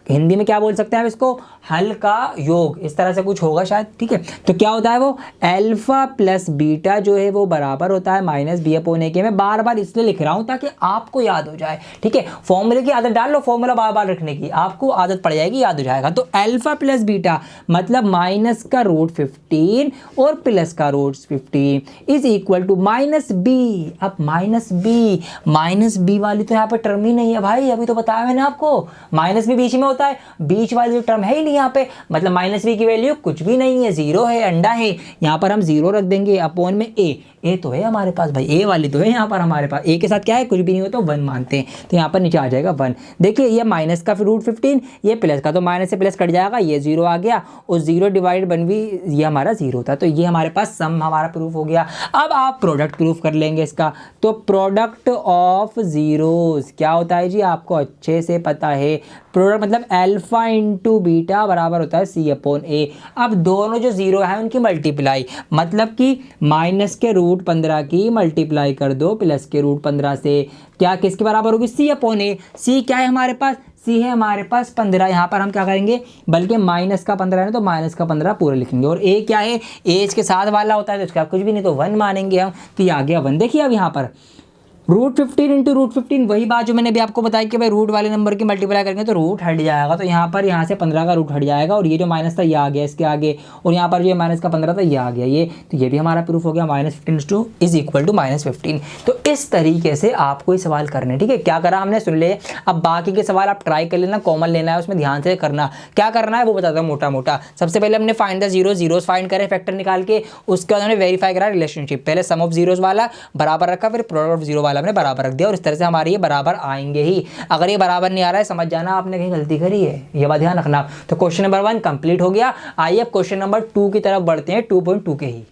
हिंदी में क्या बोल सकते हैं हम इसको, हल का योग, इस तरह से कुछ होगा शायद, ठीक है। तो क्या होता है वो, अल्फा प्लस बीटा जो है वो बराबर होता है -b/a के। मैं बार बार इसलिए लिख रहा हूँ ताकि आपको याद हो जाए, ठीक है। फॉर्मूले की आदत डाल लो, फॉर्मूला बार बार रखने की, आपको आदत पड़ जाएगी, याद हो जाएगा। तो अल्फा प्लस बीटा मतलब -√15 और +√15 इज इक्वल टू -b। अब -b वाली तो यहाँ पर टर्म ही नहीं है भाई, अभी तो बताया मैंने आपको, -b बीच में होता है, बीच वाली जो टर्म है ही नहीं यहाँ पे, मतलब -b की वैल्यू कुछ भी नहीं है, 0 है, अंडा है। यहाँ पर हम 0 रख देंगे, अपॉन में a तो है हमारे पास भाई, a वाली तो है यहाँ पर हमारे पास, a के साथ क्या है, कुछ भी नहीं हो तो 1 मानते हैं। तो यहाँ पर नीचे आ जाएगा 1। देखिए ये माइनस का फिर √15, ये प्लस का, तो माइनस से प्लस कट जाएगा, ये 0 आ गया, और 0 डिवाइड 1 भी ये हमारा 0 था। तो ये हमारे पास सम हमारा प्रूफ हो गया। अब आप प्रोडक्ट प्रूफ कर लेंगे इसका। तो प्रोडक्ट ऑफ जीरोस क्या होता है जी, आपको अच्छे से पता है। प्रोडक्ट मतलब अल्फा इंटू बीटा बराबर होता है c/a। अब दोनों जो 0 है उनकी मल्टीप्लाई, मतलब कि माइनस के √15 की मल्टीप्लाई कर दो प्लस के √15 से, क्या किसके बराबर होगी, c/a। c क्या है हमारे पास, c है हमारे पास 15। यहाँ पर हम क्या करेंगे, बल्कि माइनस का 15 है तो माइनस का 15 पूरा लिखेंगे। और a क्या है, a इसके साथ वाला होता है तो इसका कुछ भी नहीं, तो 1 मानेंगे हम। तो ये आ गया 1। देखिए अब यहाँ पर √15 इंटू √15, वही बात जो मैंने अभी आपको बताई कि भाई रूट वाले नंबर की मल्टीप्लाई करेंगे तो रूट हट जाएगा। तो यहाँ पर यहाँ से 15 का रूट हट जाएगा, और ये जो माइनस था ये आ गया इसके आगे, और यहाँ पर जो माइनस का 15 था ये आ गया ये। तो ये भी हमारा प्रूफ हो गया, -15 इज इक्वल टू -15। तो इस तरीके से आपको ये सवाल करने, ठीक है। क्या करा हमने, सुन ले। अब बाकी के सवाल आप ट्राई कर लेना, कॉमन लेना है उसमें, ध्यान से करना। क्या करना है वो बताता हूँ मोटा मोटा। सबसे पहले हमने फाइंड द जीरोस फाइंड करे फैक्टर निकाल के, उसके बाद हमने वेरीफाई करा रिलेशनशिप। पहले सम ऑफ जीरोस वाला बराबर रखा, फिर प्रोडक्ट ऑफ जीरो वाला हमने बराबर रख दिया, और इस तरह से हमारे ये बराबर आएंगे ही। अगर ये बराबर नहीं आ रहा है समझ जाना आपने कहीं गलती करी है, ये बात ध्यान रखना। तो क्वेश्चन नंबर 1 कंप्लीट हो गया। आइए अब क्वेश्चन नंबर 2 की तरफ बढ़ते हैं, 2.2 के ही।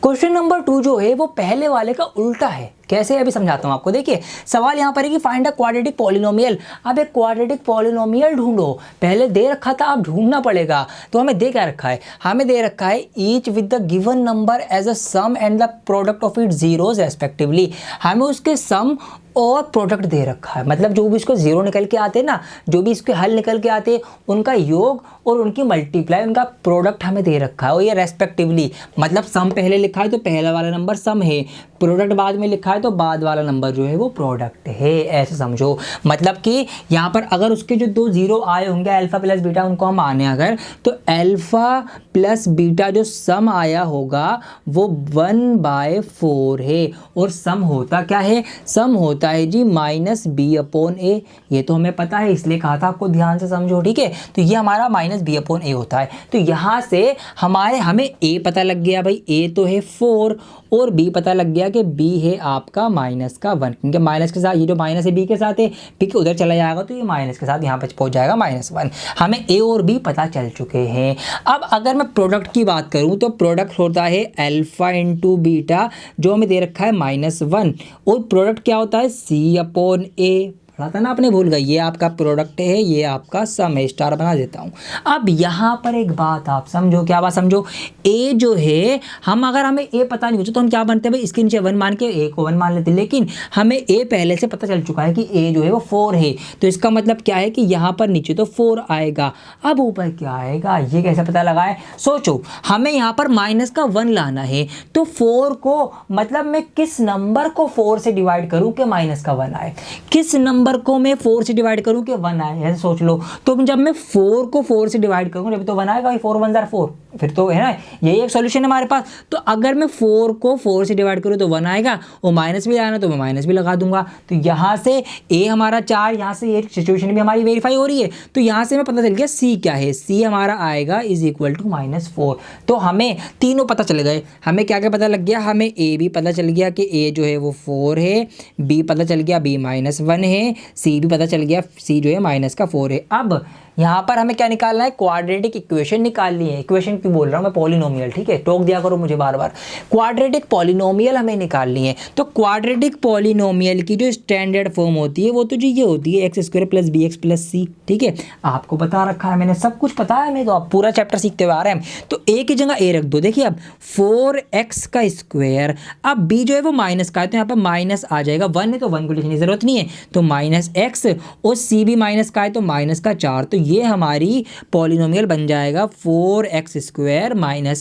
क्वेश्चन नंबर 2 जो है वो पहले वाले का उल्टा है। कैसे, अभी समझाता हूं आपको। देखिए सवाल यहां पर है कि फाइंड अ क्वाड्रेटिक पॉलिनोमियल। अब एक क्वाड्रेटिक पॉलिनोमियल ढूंढो। पहले दे रखा था, अब ढूंढना पड़ेगा। तो हमें दे क्या रखा है, हमें दे रखा है each with the given number as a sum and the product of it zeros respectively. हमें उसके सम और प्रोडक्ट दे रखा है, मतलब जो भी इसको 0 निकल के आते हैं ना, जो भी इसके हल निकल के आते हैं उनका योग और उनकी मल्टीप्लाई, उनका प्रोडक्ट हमें दे रखा है। और ये रेस्पेक्टिवली, मतलब सम पहले लिखा है तो पहला वाला नंबर सम है, प्रोडक्ट बाद में लिखा है तो बाद वाला नंबर जो है वो प्रोडक्ट है, ऐसे समझो। मतलब कि यहाँ पर अगर उसके जो 2 0 आए होंगे अल्फा प्लस बीटा, उनको हम माने अगर, तो अल्फा प्लस बीटा जो सम आया होगा वो 1/4 है। और सम होता क्या है? सम होता है जी -b/a। ये तो हमें पता है, इसलिए कहा था आपको ध्यान से समझो, ठीक है। तो ये हमारा -b/a होता है। तो यहाँ से हमें a पता लग गया भाई, a तो है 4 और b पता लग गया कि b है आपका -1, क्योंकि माइनस के साथ ये जो माइनस है b के साथ है, b के उधर चला जाएगा तो ये माइनस के साथ यहाँ पे पहुँच जाएगा -1। हमें a और b पता चल चुके हैं। अब अगर मैं प्रोडक्ट की बात करूँ तो प्रोडक्ट होता है अल्फा इंटू बीटा, जो हमें दे रखा है -1, और प्रोडक्ट क्या होता है c/a। पढ़ा था ना आपने, भूल गए। ये आपका प्रोडक्ट है, ये आपका सम है, स्टार बना देता हूँ। अब यहाँ पर एक बात आप समझो, क्या बात समझो, a जो है अगर हमें a पता नहीं होता तो हम क्या बनते हैं भाई, इसके नीचे 1 मान के a को 1 मान लेते हैं। लेकिन हमें a पहले से पता चल चुका है कि a जो है वो 4 है, तो इसका मतलब क्या है कि यहाँ पर नीचे तो 4 आएगा। अब ऊपर क्या आएगा ये कैसे पता लगाए? सोचो, हमें यहाँ पर -1 लाना है, तो 4 को मतलब मैं किस नंबर को 4 से डिवाइड करूँ कि -1 आए, किस नंबर को मैं 4 से डिवाइड करूं कि 1 आए, ऐसे सोच लो। तो जब मैं 4 को 4 से डिवाइड करूंगा जब तो 1 आएगा, 4 1 जार 4, फिर तो है ना, यही एक सॉल्यूशन है हमारे पास। तो अगर मैं 4 को 4 से डिवाइड करूं तो 1 आएगा, और माइनस भी आना तो मैं माइनस भी लगा दूंगा। तो यहाँ से a हमारा 4, यहाँ से ये सिचुएशन भी हमारी वेरीफाई हो रही है। तो यहाँ से मैं पता चल गया c क्या है, c हमारा आएगा = -4। तो हमें तीनों पता चल गए। हमें क्या क्या पता लग गया? हमें a भी पता चल गया कि a जो है वो 4 है, b पता चल गया b -1 है, c भी पता चल गया c जो है -4 है। अब यहाँ पर हमें क्या निकालना है? क्वाड्रेटिक इक्वेशन निकालनी है। इक्वेशन क्यों बोल रहा हूँ मैं, पॉलिनोमियल, ठीक है, टोक दिया करो मुझे बार बार। क्वाड्रेटिक पॉलिनोमियल हमें निकालनी है। तो क्वाड्रेटिक पॉलिनोमियल की जो स्टैंडर्ड फॉर्म होती है वो तो जी ये होती है x² + bx + c, ठीक है। आपको बता रखा है मैंने, सब कुछ पता है, मैं तो आप पूरा चैप्टर सीखते हुए आ रहे हैं। तो a की जगह a रख दो। देखिए अब 4x², अब b जो है वो माइनस का है तो यहाँ पर माइनस आ जाएगा, 1 है तो 1 को लिखने की जरूरत नहीं है, तो -x, और c भी माइनस का है तो -4। तो ये हमारी पॉलिनोमियल बन जाएगा 4x²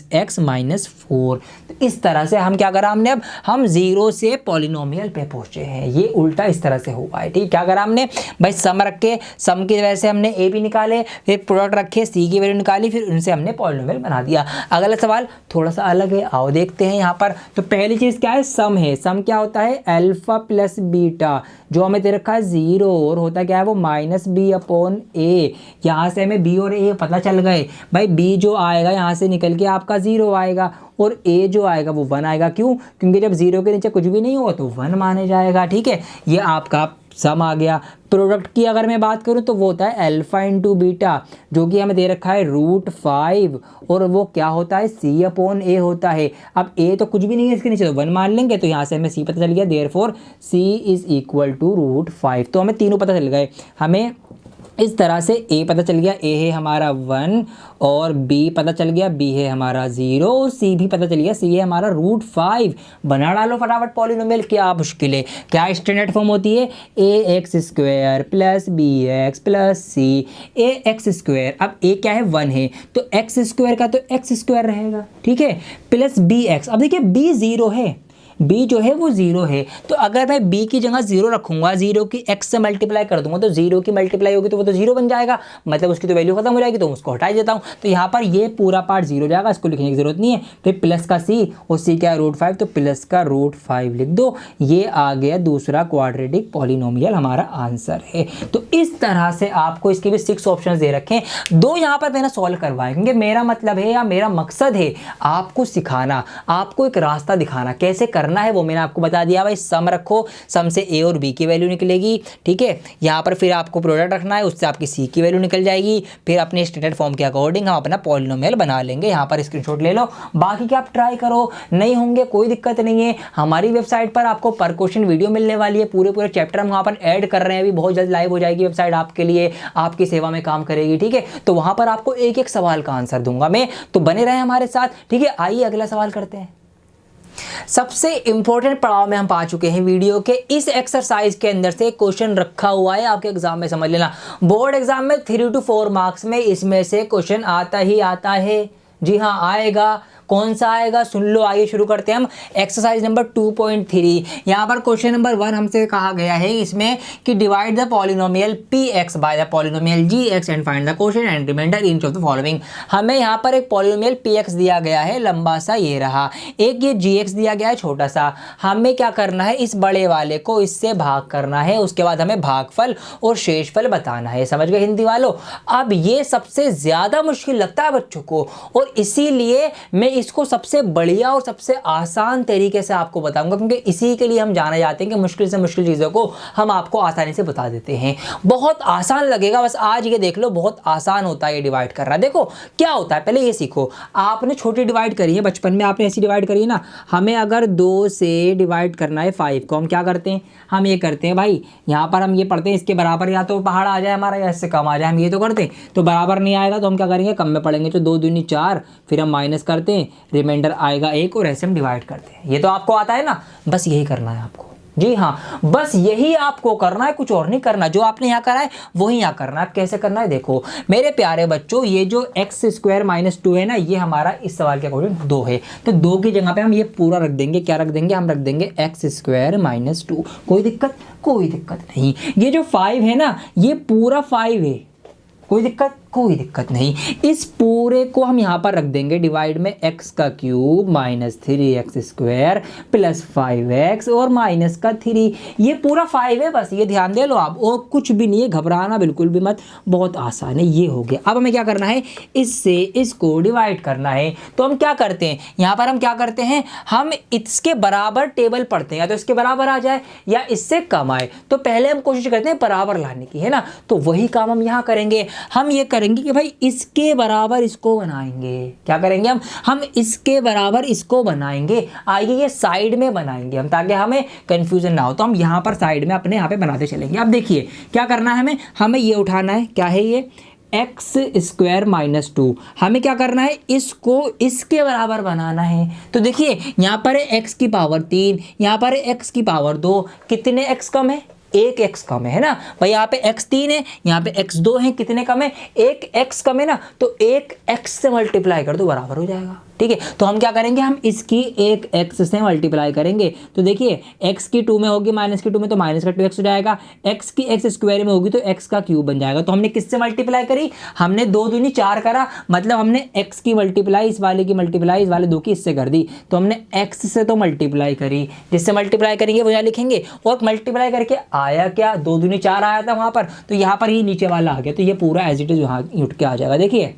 - x - 4। तो इस तरह से हम क्या करा हमने, अब हम 0 से पॉलिनोमियल पे पहुंचे हैं। ये उल्टा इस तरह से हुआ है, ठीक। क्या करा हमने भाई, सम रख के, सम की वजह से हमने a भी निकाले, फिर प्रोडक्ट रखे, c की वैल्यू निकाली, फिर उनसे हमने पॉलिनोमियल बना दिया। अगला सवाल थोड़ा सा अलग है, आओ देखते हैं यहाँ पर। तो पहली चीज क्या है? सम है। सम क्या होता है? अल्फा प्लस बीटा, जो हमें दे रखा है 0, और होता क्या है वो -b/a। यहाँ से हमें b और a पता चल गए भाई। b जो आएगा यहाँ से निकल के आपका 0 आएगा, और a जो आएगा वो 1 आएगा। क्यों? क्योंकि जब 0 के नीचे कुछ भी नहीं होगा तो 1 माने जाएगा, ठीक है। ये आपका सम आ गया। प्रोडक्ट की अगर मैं बात करूं तो वो होता है अल्फा इंटू बीटा, जो कि हमें दे रखा है √5, और वो क्या होता है? c/a होता है। अब a तो कुछ भी नहीं है इसके नीचे, तो 1 मान लेंगे, तो यहाँ से हमें c पता चल गया, देयरफॉर c = √5। तो हमें तीनों पता चल गए। हमें इस तरह से a पता चल गया, a है हमारा 1, और b पता चल गया, b है हमारा 0, और c भी पता चल गया, c है हमारा √5। बना डालो फटाफट पॉलिनोमियल, क्या मुश्किल है। क्या स्टैंडर्ड फॉर्म होती है? ax² + bx + c, ax²। अब a क्या है? 1 है, तो x² का तो x² रहेगा, ठीक है, प्लस bx। अब देखिए b 0 है, b जो है वो 0 है, तो अगर मैं b की जगह 0 रखूंगा, 0 की x से मल्टीप्लाई कर दूंगा, तो 0 की मल्टीप्लाई होगी तो वो तो 0 बन जाएगा, मतलब उसकी तो वैल्यू खत्म हो जाएगी, तो उसको हटा देता हूँ। तो यहाँ पर ये पूरा पार्ट 0 जाएगा, इसको लिखने की जरूरत नहीं है। फिर प्लस का c, और c क्या है? √5, तो प्लस का √5 लिख दो। ये आ गया दूसरा क्वाड्रेटिक पॉलिनोमियल, हमारा आंसर है। तो इस तरह से आपको इसके भी 6 ऑप्शन दे रखे हैं, 2 यहाँ पर मैंने सॉल्व करवाए, क्योंकि मेरा मतलब है या मेरा मकसद है आपको सिखाना, आपको एक रास्ता दिखाना कैसे करना है, वो मैंने आपको बता दिया। भाई सम रखो, सम से a और b की वैल्यू निकलेगी, ठीक है। यहाँ पर फिर आपको प्रोडक्ट रखना है, उससे आपकी c की वैल्यू निकल जाएगी। फिर अपने स्टैंडर्ड फॉर्म के अकॉर्डिंग हम अपना पॉलिनोमियल बना लेंगे। यहाँ पर स्क्रीनशॉट ले लो, बाकी क्या आप ट्राई करो, नहीं होंगे कोई दिक्कत नहीं है। हमारी वेबसाइट पर आपको पर क्वेश्चन वीडियो मिलने वाली है, पूरे चैप्टर हम वहाँ पर ऐड कर रहे हैं, अभी बहुत जल्द लाइव हो जाएगी वेबसाइट, आपके लिए, आपकी सेवा में काम करेगी, ठीक है। तो वहाँ पर आपको एक एक सवाल का आंसर दूंगा मैं, तो बने रहे हमारे साथ, ठीक है। आइए अगला सवाल करते हैं। सबसे इंपॉर्टेंट पड़ाव में हम पा चुके हैं वीडियो के। इस एक्सरसाइज के अंदर से क्वेश्चन रखा हुआ है, आपके एग्जाम में समझ लेना, बोर्ड एग्जाम में 3 to 4 मार्क्स में इसमें से क्वेश्चन आता ही आता है। जी हाँ आएगा, कौन सा आएगा, सुन लो। आइए शुरू करते हैं हम एक्सरसाइज नंबर 2.3। यहाँ पर क्वेश्चन नंबर 1 हमसे कहा गया है इसमें कि divide the polynomial px by the polynomial gx and find the quotient and remainder in of the following. हमें यहाँ पर एक पॉलिनोमियल px दिया गया है, लंबा सा ये रहा, एक ये gx दिया गया है छोटा सा। हमें क्या करना है, इस बड़े वाले को इससे भाग करना है, उसके बाद हमें भागफल और शेषफल बताना है। समझ गए हिंदी वालों। अब ये सबसे ज्यादा मुश्किल लगता है बच्चों को, और इसीलिए मैं इसको सबसे बढ़िया और सबसे आसान तरीके से आपको बताऊंगा, क्योंकि इसी के लिए हम जाने जाते हैं कि मुश्किल से मुश्किल चीज़ों को हम आपको आसानी से बता देते हैं। बहुत आसान लगेगा, बस आज ये देख लो, बहुत आसान होता है ये डिवाइड करना। देखो क्या होता है, पहले ये सीखो। आपने छोटी डिवाइड करी है, बचपन में आपने ऐसी डिवाइड करी है ना। हमें अगर 2 से डिवाइड करना है 5 को, हम क्या करते हैं, हम ये करते हैं भाई, यहाँ पर हम ये पढ़ते हैं इसके बराबर या तो पहाड़ आ जाए हमारा या इससे कम आ जाए, हम ये तो करते हैं। तो बराबर नहीं आएगा तो हम क्या करेंगे, कम में पढ़ेंगे, तो 2 दूनी 4, फिर हम माइनस करते हैं, रिमाइंडर आएगा 1 और ऐसे हम डिवाइड करते हैं। ये तो आपको आता है ना, बस यही करना है आपको। जी हाँ, बस यही आपको करना है, कुछ और नहीं करना। जो आपने यहाँ करा है वही यहाँ करना है। अब कैसे करना है देखो मेरे प्यारे बच्चों, ये जो x² - 2 है ना, ये हमारा इस सवाल के अकॉर्डिंग 2 है। तो 2 की जगह पे हम ये पूरा रख देंगे। क्या रख देंगे, हम रख देंगे x² - 2। कोई दिक्कत, कोई दिक्कत नहीं। ये जो 5 है ना, ये पूरा 5 है, कोई दिक्कत, कोई दिक्कत नहीं। इस पूरे को हम यहाँ पर रख देंगे डिवाइड में x³ - 3x² + 5x और -3। ये पूरा 5 है, बस ये ध्यान दे लो आप, और कुछ भी नहीं है, घबराना बिल्कुल भी मत, बहुत आसान है। ये हो गया। अब हमें क्या करना है, इससे इसको डिवाइड करना है। तो हम क्या करते हैं, यहाँ पर हम क्या करते हैं, हम इसके बराबर टेबल पढ़ते हैं, या तो इसके बराबर आ जाए या इससे कम आए। तो पहले हम कोशिश करते हैं बराबर लाने की, है ना। तो वही काम हम यहाँ करेंगे। हम ये करेंगे कि भाई इसके बराबर इसको बनाएंगे। क्या करेंगे हम इसके बराबर इसको बनाएंगे। आइए ये साइड में बनाएंगे हम, ताकि हमें कंफ्यूजन ना हो। तो हम यहाँ पर साइड में अपने यहाँ पे बनाते चलेंगे। अब देखिए क्या करना है, हमें ये उठाना है, क्या है ये, x² - 2। हमें क्या करना है, इसको इसके बराबर बनाना है। तो देखिए यहाँ पर है x की पावर 3, यहाँ पर है x की पावर 2। कितने x कम है, 1 x कम है ना भाई। यहाँ पे x3 है, यहाँ पे x2 है, कितने कम है, 1 x कम है ना। तो 1 x से मल्टीप्लाई कर दो, बराबर हो जाएगा। ठीक है, तो हम क्या करेंगे, हम इसकी 1 x से मल्टीप्लाई करेंगे। तो देखिए x की 2 में होगी, -2 में तो -2x हो जाएगा। x की x² में होगी तो x का क्यूब बन जाएगा। तो हमने किससे मल्टीप्लाई करी, हमने 2 दूनी 4 करा, मतलब हमने x की मल्टीप्लाई इस वाले की मल्टीप्लाई इस वाले 2 की इससे कर दी। तो हमने x से तो मल्टीप्लाई करी, जिससे मल्टीप्लाई करेंगे वो यहाँ लिखेंगे। और मल्टीप्लाई करके आया क्या, 2 दूनी 4 आया था वहाँ पर, तो यहाँ पर ही नीचे वाला आ गया। तो ये पूरा एज इट इज यहाँ उठ के आ जाएगा। देखिए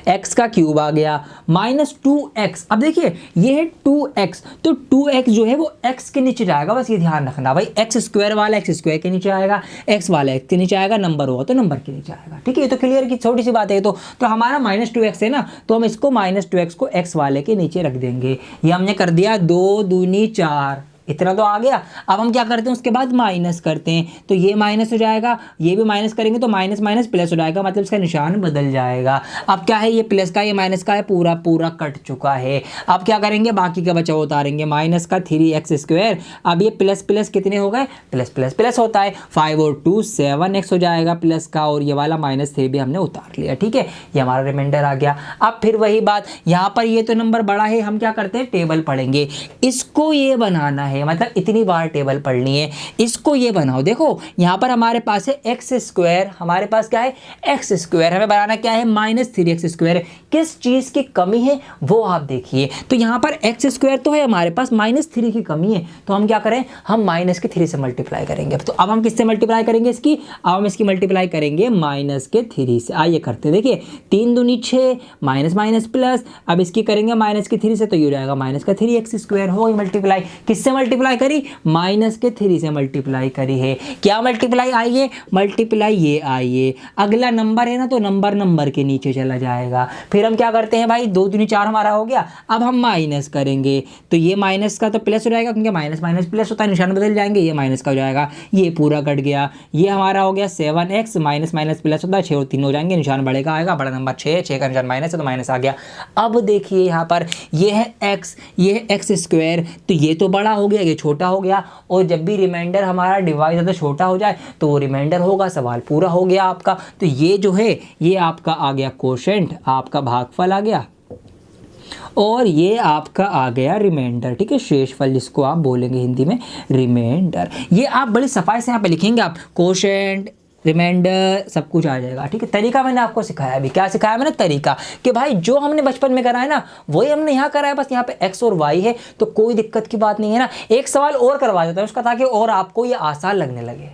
x का क्यूब आ गया, -2x। अब देखिए ये है 2x, तो 2x जो है वो x के नीचे जाएगा, बस ये ध्यान रखना भाई। x² वाला x² के नीचे आएगा, x वाला x के नीचे आएगा, नंबर होगा तो नंबर के नीचे आएगा। ठीक है, ये तो क्लियर की छोटी सी बात है। तो हमारा -2x है ना, तो हम इसको -2x को x वाले के नीचे रख देंगे। ये हमने कर दिया, 2 दूनी 4, इतना तो आ गया। अब हम क्या करते हैं, उसके बाद माइनस करते हैं। तो ये माइनस हो जाएगा, ये भी माइनस करेंगे तो माइनस माइनस प्लस हो जाएगा, मतलब इसका निशान बदल जाएगा। अब क्या है, ये प्लस का ये माइनस का है, पूरा पूरा कट चुका है। अब क्या करेंगे, बाकी का बचा उतारेंगे, माइनस का 3x²। अब ये प्लस प्लस कितने हो गए, प्लस प्लस प्लस होता है, 5 और 2 7x हो जाएगा प्लस का, और ये वाला -3 भी हमने उतार लिया। ठीक है, ये हमारा रिमाइंडर आ गया। अब फिर वही बात, यहाँ पर ये तो नंबर बड़ा है, हम क्या करते हैं, टेबल पढ़ेंगे। इसको ये बनाना है, मतलब इतनी बार टेबल पढ़नी है। इसको ये बनाओ, देखो यहाँ पर हमारे पास है x², हमारे पास क्या है, x²। हमें बनाना क्या है, -3x²। किस चीज़ की कमी है वो आप देखिए। तो यहाँ पर x² तो है हमारे पास, -3 की कमी है। तो हम क्या करें, हम -3 से मल्टीप्लाई करेंगे। तो अब हम किससे मल्टीप्लाई करेंगे इसकी, अब हम इसकी मल्टीप्लाई करेंगे -3 से। आइए करते, देखिए 3 दूनी 6, माइनस माइनस प्लस। अब इसकी करेंगे -3 से, तो ये हो जाएगा -3x²। हो गई मल्टीप्लाई, किससे मल्टीप्लाई करी, -3 से मल्टीप्लाई करी है। क्या मल्टीप्लाई आई है, मल्टीप्लाई ये आई है। अगला नंबर है ना, तो नंबर के नीचे चला जाएगा। फिर हम क्या करते हैं भाई, 2 दूनी 4 हमारा हो गया। अब हम माइनस करेंगे, तो ये माइनस का तो प्लस हो जाएगा, क्योंकि माइनस माइनस प्लस होता है, निशान बदल जाएंगे। ये माइनस का हो जाएगा, ये पूरा कट गया। ये हमारा हो गया 7x, माइनस माइनस प्लस होता है, 6 और 3 हो जाएंगे, निशान बढ़ेगा आएगा, बड़ा नंबर 6 का निशान माइनस है तो माइनस आ गया। अब देखिए यहाँ पर ये है x, ये है x², तो ये तो बड़ा हो गया, ये छोटा हो गया। और जब भी रिमाइंडर हमारा डिवाइड ज़्यादा छोटा हो जाए तो वो रिमाइंडर होगा, सवाल पूरा हो गया आपका। तो ये जो है ये आपका आ गया क्वोशिएंट, आपका भागफल आ गया। और ये आपका आ गया रिमाइंडर, ठीक है, शेषफल जिसको आप बोलेंगे हिंदी में रिमाइंडर। ये आप बड़ी सफाई से यहाँ पे लिखेंगे, आप कोशेंट रिमाइंडर सब कुछ आ जाएगा, ठीक है। तरीका मैंने आपको सिखाया अभी, क्या सिखाया मैंने, तरीका, कि भाई जो हमने बचपन में करा है ना वही हमने यहाँ करा है, बस यहाँ पे x और y है तो कोई दिक्कत की बात नहीं है ना। एक सवाल और करवा देता हूँ उसका, ताकि और आपको ये आसान लगने लगे।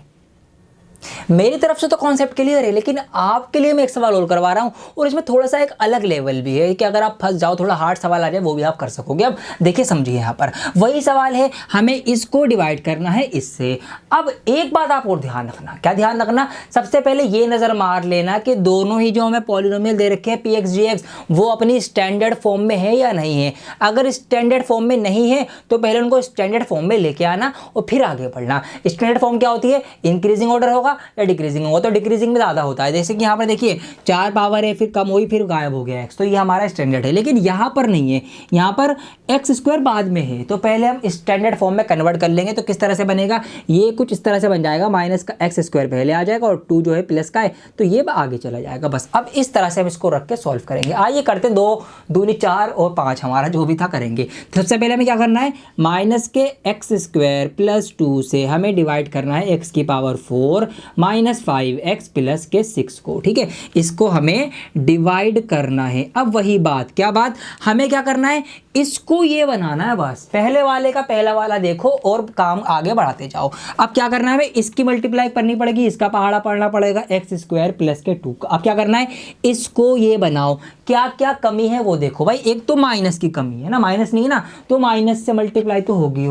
मेरी तरफ से तो कॉन्सेप्ट क्लियर है, लेकिन आपके लिए मैं एक सवाल और करवा रहा हूं, और इसमें थोड़ा सा एक अलग लेवल भी है कि अगर आप फंस जाओ, थोड़ा हार्ड सवाल आ जाए, वो भी आप कर सकोगे। अब देखिए समझिए, यहाँ पर वही सवाल है, हमें इसको डिवाइड करना है इससे। अब एक बात आप और ध्यान रखना, क्या ध्यान रखना, सबसे पहले ये नजर मार लेना कि दोनों ही जो हमें पॉलिनोमियल दे रखे हैं px gx, वो अपनी स्टैंडर्ड फॉर्म में है या नहीं है। अगर स्टैंडर्ड फॉर्म में नहीं है तो पहले उनको स्टैंडर्ड फॉर्म में लेके आना और फिर आगे बढ़ना। स्टैंडर्ड फॉर्म क्या होती है, इंक्रीजिंग ऑर्डर होगा या डिक्रीजिंग होगा, तो डिक्रीजिंग में ज़्यादा होता है। जैसे कि यहाँ पर देखिए 4 पावर है, फिर कम हुई, फिर गायब हो गया x, तो ये हमारा स्टैंडर्ड है। लेकिन यहाँ पर नहीं है, यहाँ पर एक्स स्क्वायर बाद में है, तो पहले हम स्टैंडर्ड फॉर्म में कन्वर्ट कर लेंगे। तो किस तरह से बनेगा, ये कुछ इस तरह से बन जाएगा, माइनस का एक्स स्क्वायर पहले आ जाएगा और 2 जो है प्लस का है, तो ये आगे चला जाएगा। बस अब इस तरह से हम इसको रख के सॉल्व करेंगे। आइए करते हैं, 2 दूनी 4 और 5 हमारा जो भी था करेंगे। सबसे पहले हमें क्या करना है, माइनस के एक्स स्क्वायर प्लस 2 से हमें डिवाइड करना है एक्स की पावर 4 माइनस 5x प्लस के 6 को, ठीक है, इसको हमें डिवाइड करना है। अब वही बात, क्या बात, हमें क्या करना है, इसको ये बनाना है, बस पहले वाले का पहला वाला देखो और काम आगे बढ़ाते जाओ। अब क्या करना है, इसकी मल्टीप्लाई करनी पड़ेगी, इसका पहाड़ा पढ़ना पड़ेगा एक्स स्क्वायर प्लस के 2 का। अब क्या करना है, इसको ये बनाओ, क्या क्या कमी है वो देखो भाई। एक तो माइनस की कमी है ना, माइनस नहीं है ना, तो माइनस से मल्टीप्लाई तो होगी।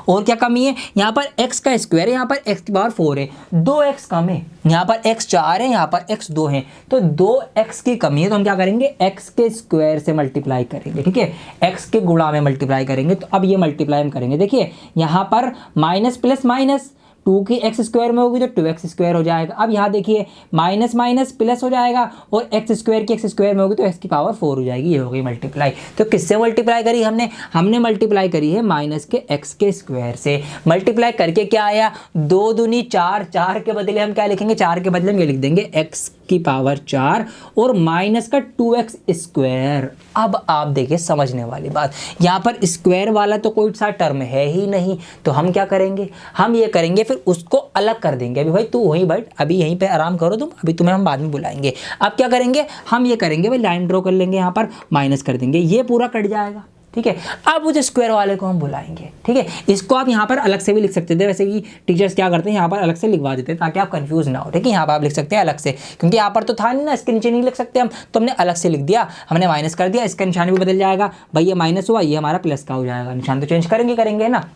और क्या कमी है, यहाँ पर एक्स का स्क्वायर है, यहाँ पर एक्स की पावर 4 है, 2x कम है, यहाँ पर x 4 है, यहाँ पर x 2 है, तो 2x की कमी है। तो हम क्या करेंगे, x के स्क्वायर से मल्टीप्लाई करेंगे, ठीक है, x के गुणा में मल्टीप्लाई करेंगे। तो अब ये मल्टीप्लाई हम करेंगे, देखिए यहाँ पर माइनस प्लस माइनस 2 की एक्स स्क्वायर में होगी तो 2x स्क्वायर हो जाएगा। अब यहाँ देखिए माइनस माइनस प्लस हो जाएगा और एक्स स्क्वायर की एक्स स्क्वायर में होगी तो x की पावर 4 हो जाएगी, ये हो गई मल्टीप्लाई। तो किससे मल्टीप्लाई करी हमने मल्टीप्लाई करी है माइनस के x के स्क्वायर से। मल्टीप्लाई करके क्या आया, 2 दूनी 4, 4 के बदले हम क्या लिखेंगे, 4 के बदले हम ये लिख देंगे x की पावर 4 और माइनस का 2x स्क्वायर। अब आप देखिए समझने वाली बात, यहाँ पर स्क्वायर वाला तो कोई सा टर्म है ही नहीं, तो हम क्या करेंगे, हम ये करेंगे फिर उसको अलग कर देंगे। अभी भाई तू वहीं बैठ, अभी यहीं पे आराम करो तुम, अभी तुम्हें हम बाद में बुलाएंगे। अब क्या करेंगे, हम ये करेंगे भाई, लाइन ड्रॉ कर लेंगे, यहाँ पर माइनस कर देंगे, ये पूरा कट जाएगा, ठीक है। अब उस स्क्वायर वाले को हम बुलाएंगे, ठीक है। इसको आप यहाँ पर अलग से भी लिख सकते थे, वैसे कि टीचर्स क्या करते हैं, यहाँ पर अलग से लिखवा देते हैं ताकि आप कंफ्यूज ना हो, ठीक है। यहाँ पर आप लिख सकते हैं अलग से, क्योंकि यहाँ पर तो था नहीं ना, इसके नीचे नहीं लिख सकते हम, तो हमने अलग से लिख दिया, हमने माइनस कर दिया, इसका निशान भी बदल जाएगा भाई, ये माइनस हुआ, ये हमारा प्लस का हो जाएगा, निशान तो चेंज करेंगे ना।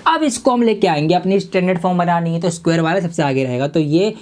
अब इसको हम लेके आएंगे, अपनी स्टैंडर्ड फॉर्म बनानी है, तो स्क्वायर वाला सबसे आगे रहेगा, तो ये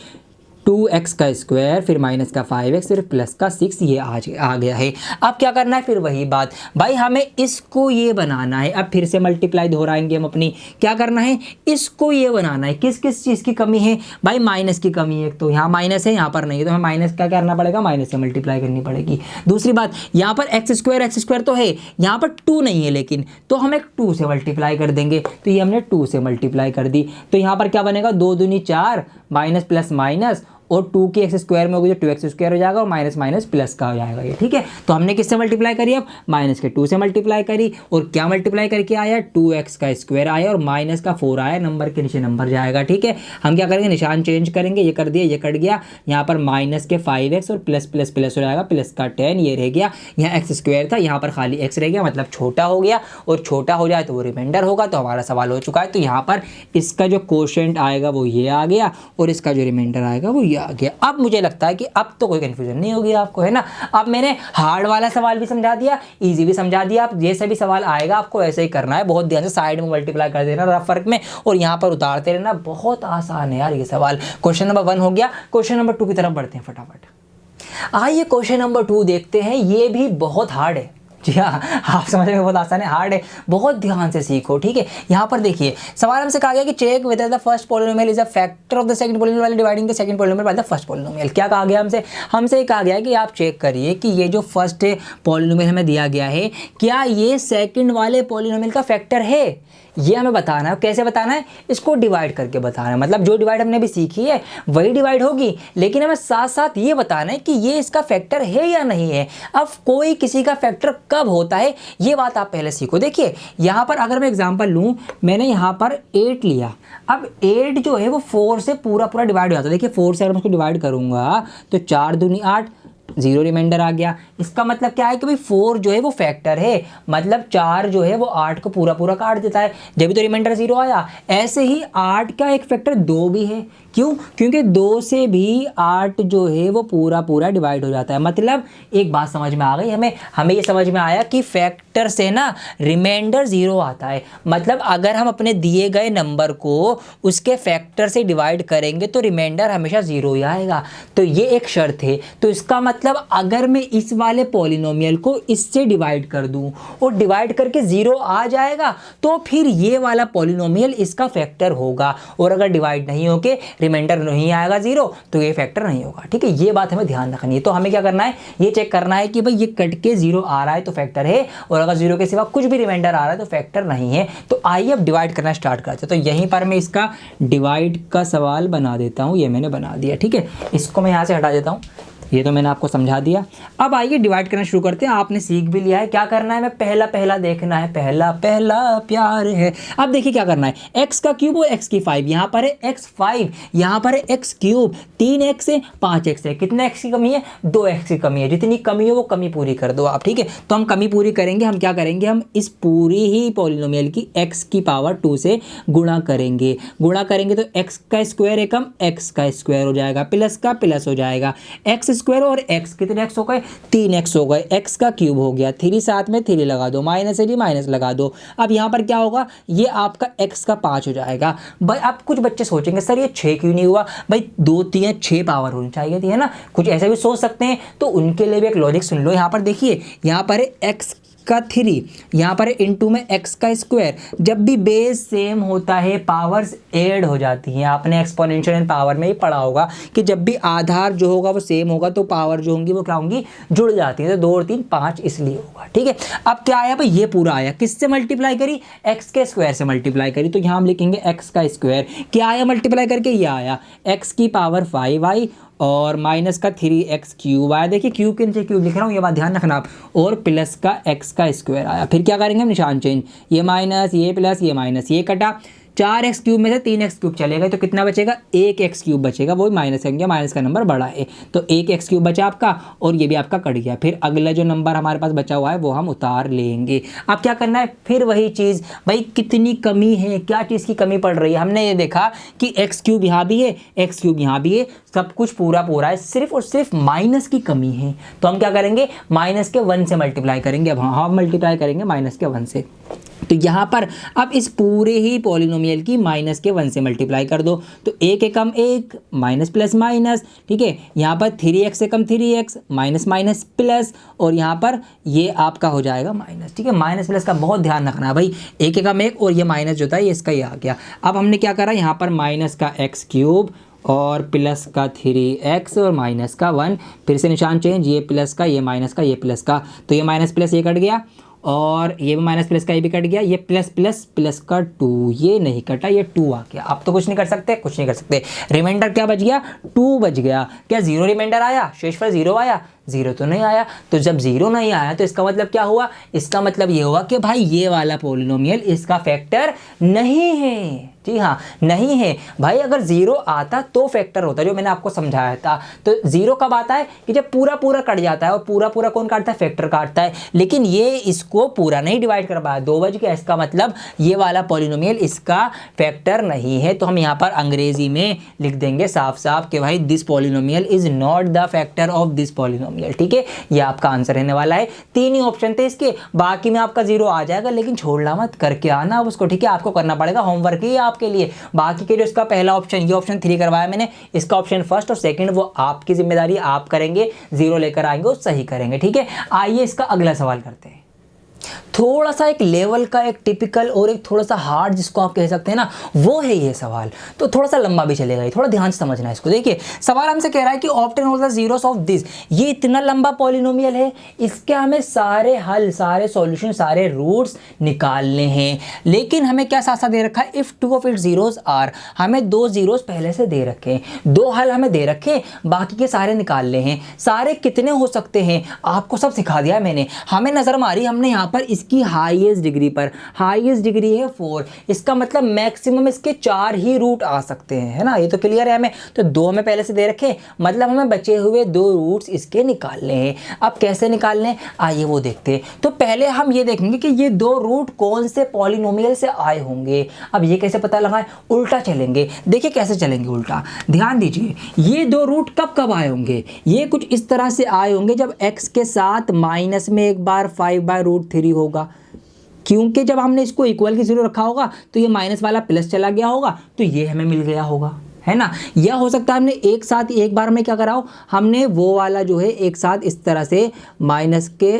2x का स्क्वायर फिर माइनस का 5x फिर प्लस का 6, ये आ गया है। अब क्या करना है, फिर वही बात भाई, हमें इसको ये बनाना है। अब फिर से मल्टीप्लाई दोहराएंगे हम अपनी, क्या करना है, इसको ये बनाना है। किस किस चीज़ की कमी है भाई, माइनस की कमी है, तो यहाँ माइनस है, यहाँ पर नहीं है, तो हमें माइनस का क्या करना पड़ेगा, माइनस से मल्टीप्लाई करनी पड़ेगी। दूसरी बात, यहाँ पर एक्स स्क्वायर तो है, यहाँ पर 2 नहीं है लेकिन, तो हम एक 2 से मल्टीप्लाई कर देंगे, तो ये हमने 2 से मल्टीप्लाई कर दी, तो यहाँ पर क्या बनेगा, 2 दूनी 4 माइनस प्लस माइनस और 2 की एक्स स्क्वायर में होगी तो 2x स्क्वायर हो जाएगा और माइनस माइनस प्लस का हो जाएगा ये, ठीक है। तो हमने किससे मल्टीप्लाई करी, अब माइनस के 2 से मल्टीप्लाई करी, और क्या मल्टीप्लाई करके आया, 2x का स्क्वायर आया और माइनस का 4 आया, नंबर के नीचे नंबर जाएगा, ठीक है। हम क्या करेंगे, निशान चेंज करेंगे, ये कर दिया, ये कट गया, यहाँ पर माइनस के 5x और प्लस प्लस प्लस हो जाएगा, प्लस का 10, ये रह गया, यहाँ एक्स स्क्वायर था, यहाँ पर खाली x रह गया, मतलब छोटा हो गया, और छोटा हो जाए तो वो रिमाइंडर होगा, तो हमारा सवाल हो चुका है। तो यहाँ पर इसका जो कोशेंट आएगा वो ये आ गया और इसका जो रिमाइंडर आएगा वो ये आ गया। अब मुझे लगता है कि अब तो कोई कंफ्यूजन नहीं होगी आपको, है ना। अब मैंने हार्ड वाला सवाल भी समझा दिया, इजी भी समझा दिया। अब जैसे भी सवाल आएगा आपको ऐसे ही करना है, बहुत ध्यान से साइड में मल्टीप्लाई कर देना रफ वर्क में और यहाँ पर उतारते रहना। बहुत आसान है यार ये सवाल। क्वेश्चन नंबर 1 हो गया, क्वेश्चन नंबर 2 की तरफ बढ़ते हैं फटाफट। आइए क्वेश्चन नंबर 2 देखते हैं, ये भी बहुत हार्ड है। जी हाँ, आप समझने में बहुत आसान है, हार्ड है, बहुत ध्यान से सीखो, ठीक है। यहाँ पर देखिए सवाल हमसे कहा गया कि check whether the first polynomial is a factor of the second polynomial while dividing the second polynomial by the first polynomial. क्या कहा गया हमसे कहा गया है कि आप चेक करिए कि ये जो फर्स्ट पॉलिनोमियल हमें दिया गया है, क्या ये सेकंड वाले पॉलिनोमियल का फैक्टर है। ये हमें बताना है। कैसे बताना है? इसको डिवाइड करके बताना है। मतलब जो डिवाइड हमने अभी सीखी है वही डिवाइड होगी, लेकिन हमें साथ साथ ये बताना है कि ये इसका फैक्टर है या नहीं है। अब कोई किसी का फैक्टर कब होता है ये बात आप पहले सीखो। देखिए यहाँ पर अगर मैं एग्जांपल लूँ, मैंने यहाँ पर 8 लिया। अब 8 जो है वो 4 से पूरा डिवाइड हो जाता है। देखिए 4 से अगर मैं उसको डिवाइड करूँगा तो 4 दूनी 8, 0 रिमाइंडर आ गया। इसका मतलब क्या है कि भाई 4 जो है वो फैक्टर है, मतलब 4 जो है वो 8 को पूरा काट देता है, जब भी तो रिमाइंडर 0 आया। ऐसे ही 8 का एक फैक्टर 2 भी है। क्यों? क्योंकि 2 से भी 8 जो है वो पूरा डिवाइड हो जाता है। मतलब एक बात समझ में आ गई हमें ये समझ में आया कि फैक्टर से ना रिमाइंडर 0 आता है। मतलब अगर हम अपने दिए गए नंबर को उसके फैक्टर से डिवाइड करेंगे तो रिमाइंडर हमेशा 0 ही आएगा। तो ये एक शर्त है। तो इसका मतलब अगर मैं इस वाले पॉलिनोमियल को इससे डिवाइड कर दूं और डिवाइड करके 0 आ जाएगा तो फिर ये वाला पॉलिनोमियल इसका फैक्टर होगा। और अगर डिवाइड नहीं होके रिमाइंडर नहीं आएगा 0 तो ये फैक्टर नहीं होगा। ठीक है, ये बात हमें ध्यान रखनी है। तो हमें क्या करना है, ये चेक करना है कि भाई ये कट के 0 आ रहा है तो फैक्टर है, और अगर 0 के सिवा कुछ भी रिमाइंडर आ रहा है तो फैक्टर नहीं है। तो आइए अब डिवाइड करना स्टार्ट करते हैं। तो यहीं पर मैं इसका डिवाइड का सवाल बना देता हूँ। ये मैंने बना दिया। ठीक है, इसको मैं यहाँ से हटा देता हूँ। ये तो मैंने आपको समझा दिया। अब आइए डिवाइड करना शुरू करते हैं। आपने सीख भी लिया है क्या करना है, मैं पहला देखना है, पहला प्यार है। अब देखिए क्या करना है, x का क्यूब और x की 5, यहाँ पर है x 5, यहाँ पर है x क्यूब, 3x है 5x है। कितने x की कमी है? 2x की कमी है। जितनी कमी हो वो कमी पूरी कर दो आप। ठीक है, तो हम कमी पूरी करेंगे। हम क्या करेंगे, हम इस पूरी ही पॉलिनोमियल की x की पावर 2 से गुणा करेंगे तो x का स्क्वायर है कम, x का स्क्वायर हो जाएगा, प्लस का प्लस हो जाएगा, x स्क्वायर और x कितने x हो गए? 3x हो गए। x का क्यूब हो गया, 3 साथ में 3 लगा दो, माइनस है माइनस लगा दो। अब यहाँ पर क्या होगा, ये आपका x का 5 हो जाएगा। भाई अब कुछ बच्चे सोचेंगे सर ये 6 क्यों नहीं हुआ? भाई 2 3 6 पावर होनी चाहिए थी, है ना। कुछ ऐसे भी सोच सकते हैं। तो उनके लिए भी एक लॉजिक सुन लो। यहाँ पर देखिए, यहाँ पर है x का 3, यहाँ पर इनटू में x का स्क्वायर। जब भी बेस सेम होता है पावर्स ऐड हो जाती हैं। आपने एक्सपोनेंशियल एंड पावर में ही पढ़ा होगा कि जब भी आधार जो होगा वो सेम होगा तो पावर जो होंगी वो क्या होंगी, जुड़ जाती हैं। तो 2 और 3 5 इसलिए होगा। ठीक है, अब क्या आया भाई, ये पूरा आया। किससे मल्टीप्लाई करी? x के स्क्वायर से मल्टीप्लाई करी। तो यहाँ हम लिखेंगे x का स्क्वायर। क्या आया मल्टीप्लाई करके? ये आया x की पावर 5y और माइनस का 3x क्यूब आया। देखिए क्यूब के नीचे क्यूब लिख रहा हूँ, ये बात ध्यान रखना आप। और प्लस का x का स्क्वायर आया। फिर क्या करेंगे हम, निशान चेंज, ये माइनस ये प्लस ये माइनस, ये कटा। 4x क्यूब में से 3x क्यूब चलेगा तो कितना बचेगा? 1x क्यूब बचेगा। वो माइनस है, माइनस का नंबर बड़ा है तो 1x क्यूब बचा आपका, और ये भी आपका कट गया। फिर अगला जो नंबर हमारे पास बचा हुआ है वो हम उतार लेंगे। अब क्या करना है, फिर वही चीज़, भाई कितनी कमी है, क्या चीज़ की कमी पड़ रही है। हमने ये देखा कि x क्यूब यहाँ भी है, x क्यूब यहाँ भी है, सब कुछ पूरा है, सिर्फ और सिर्फ माइनस की कमी है। तो हम क्या करेंगे, माइनस के 1 से मल्टीप्लाई करेंगे। अब हाँ मल्टीप्लाई करेंगे माइनस के 1 से। तो यहाँ पर अब इस पूरे ही पॉलिनोमियल की माइनस के 1 से मल्टीप्लाई कर दो। तो 1 के कम 1, माइनस प्लस माइनस। ठीक है, यहाँ पर 3x से कम 3x, माइनस माइनस प्लस, और यहाँ पर ये आपका हो जाएगा माइनस। ठीक है, माइनस प्लस का बहुत ध्यान रखना है भाई। 1 के कम 1 और ये माइनस जो था ये इसका ये आ गया। अब हमने क्या करा, यहाँ पर माइनस का x क्यूब और प्लस का 3x और माइनस का 1, फिर से निशान चेंज, ये प्लस का ये माइनस का ये प्लस का, तो ये माइनस प्लस ये कट गया और ये भी माइनस प्लस का ये भी कट गया। ये प्लस प्लस प्लस का 2, ये नहीं कटा, ये 2 आ गया। अब तो कुछ नहीं कर सकते, कुछ नहीं कर सकते। रिमाइंडर क्या बच गया, 2 बच गया। क्या 0 रिमाइंडर आया, शेषफल 0 आया? 0 तो नहीं आया। तो जब 0 नहीं आया तो इसका मतलब क्या हुआ, इसका मतलब ये हुआ कि भाई ये वाला पॉलिनोमियल इसका फैक्टर नहीं है। जी हाँ, नहीं है भाई। अगर 0 आता तो फैक्टर होता, जो मैंने आपको समझाया था। तो 0 कब आता है कि जब पूरा कट जाता है, और पूरा कौन काटता है, फैक्टर काटता है। लेकिन ये इसको पूरा नहीं डिवाइड कर पाया, 2 बज गया। इसका मतलब ये वाला पॉलिनोमियल इसका फैक्टर नहीं है। तो हम यहाँ पर अंग्रेजी में लिख देंगे साफ साफ कि भाई this polynomial is not the factor of this polynomial. ठीक है, ये आपका आंसर रहने वाला है। 3 ही ऑप्शन थे इसके, बाकी में आपका 0 आ जाएगा, लेकिन छोड़ना मत, करके आना अब उसको। ठीक है, आपको करना पड़ेगा, होमवर्क ही आपके लिए। बाकी के जो इसका पहला ऑप्शन, ये ऑप्शन 3 करवाया मैंने, इसका ऑप्शन फर्स्ट और सेकंड वो आपकी जिम्मेदारी, आप करेंगे, 0 लेकर आएंगे और सही करेंगे। ठीक है, आइए इसका अगला सवाल करते हैं। थोड़ा सा एक लेवल का, एक टिपिकल और एक थोड़ा सा हार्ड जिसको आप कह सकते हैं ना, वो है ये सवाल। तो थोड़ा सा लंबा भी चलेगा, ये थोड़ा ध्यान से समझना है इसको। देखिए सवाल हमसे कह रहा है कि obtain all the zeros of this, ये इतना लंबा पॉलिनोमियल है, इसके हमें सारे हल, सारे सॉल्यूशन, सारे रूट्स निकालने हैं। लेकिन हमें क्या साथ साथ दे रखा है, if two of its zeros are, हमें 2 जीरोस पहले से दे रखे हैं, 2 हल हमें दे रखे, बाकी के सारे निकालने हैं। सारे कितने हो सकते हैं आपको सब सिखा दिया मैंने। हमें नजर मारी हमने यहाँ पर इसकी हाईएस्ट डिग्री पर, हाईएस्ट डिग्री है 4, इसका मतलब मैक्सिमम इसके 4 ही रूट आ सकते हैं, है ना, ये तो क्लियर है हमें। तो 2 हमें पहले से दे रखे, मतलब हमें बचे हुए 2 रूट्स इसके निकालने हैं। अब कैसे निकालने, आइए वो देखते हैं। तो पहले हम ये देखेंगे कि ये 2 रूट कौन से पॉलिनोमियल से आए होंगे। अब ये कैसे पता लगाएं, उल्टा चलेंगे। देखिए कैसे चलेंगे उल्टा, ध्यान दीजिए। ये 2 रूट कब कब आए होंगे, ये कुछ इस तरह से आए होंगे जब x के साथ माइनस में एक बार 5/√3 होगा, क्योंकि जब हमने इसको इक्वल की 0 रखा होगा तो ये माइनस वाला प्लस चला गया होगा, तो ये हमें मिल गया होगा, है ना। यह हो सकता है हमने एक साथ एक बार में क्या करा हो, हमने वो वाला जो है एक साथ इस तरह से माइनस के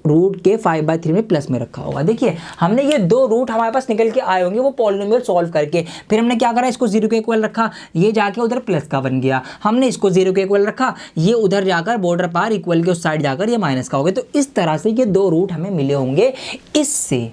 रूट के 5/3 में प्लस में रखा होगा। देखिए हमने ये 2 रूट हमारे पास निकल के आए होंगे वो पॉलिनोमियल सॉल्व करके, फिर हमने क्या करा, इसको 0 के इक्वल रखा, ये जाके उधर प्लस का बन गया, हमने इसको 0 के इक्वल रखा, ये उधर जाकर बॉर्डर पार इक्वल के उस साइड जाकर ये माइनस का हो गया। तो इस तरह से ये 2 रूट हमें मिले होंगे इससे,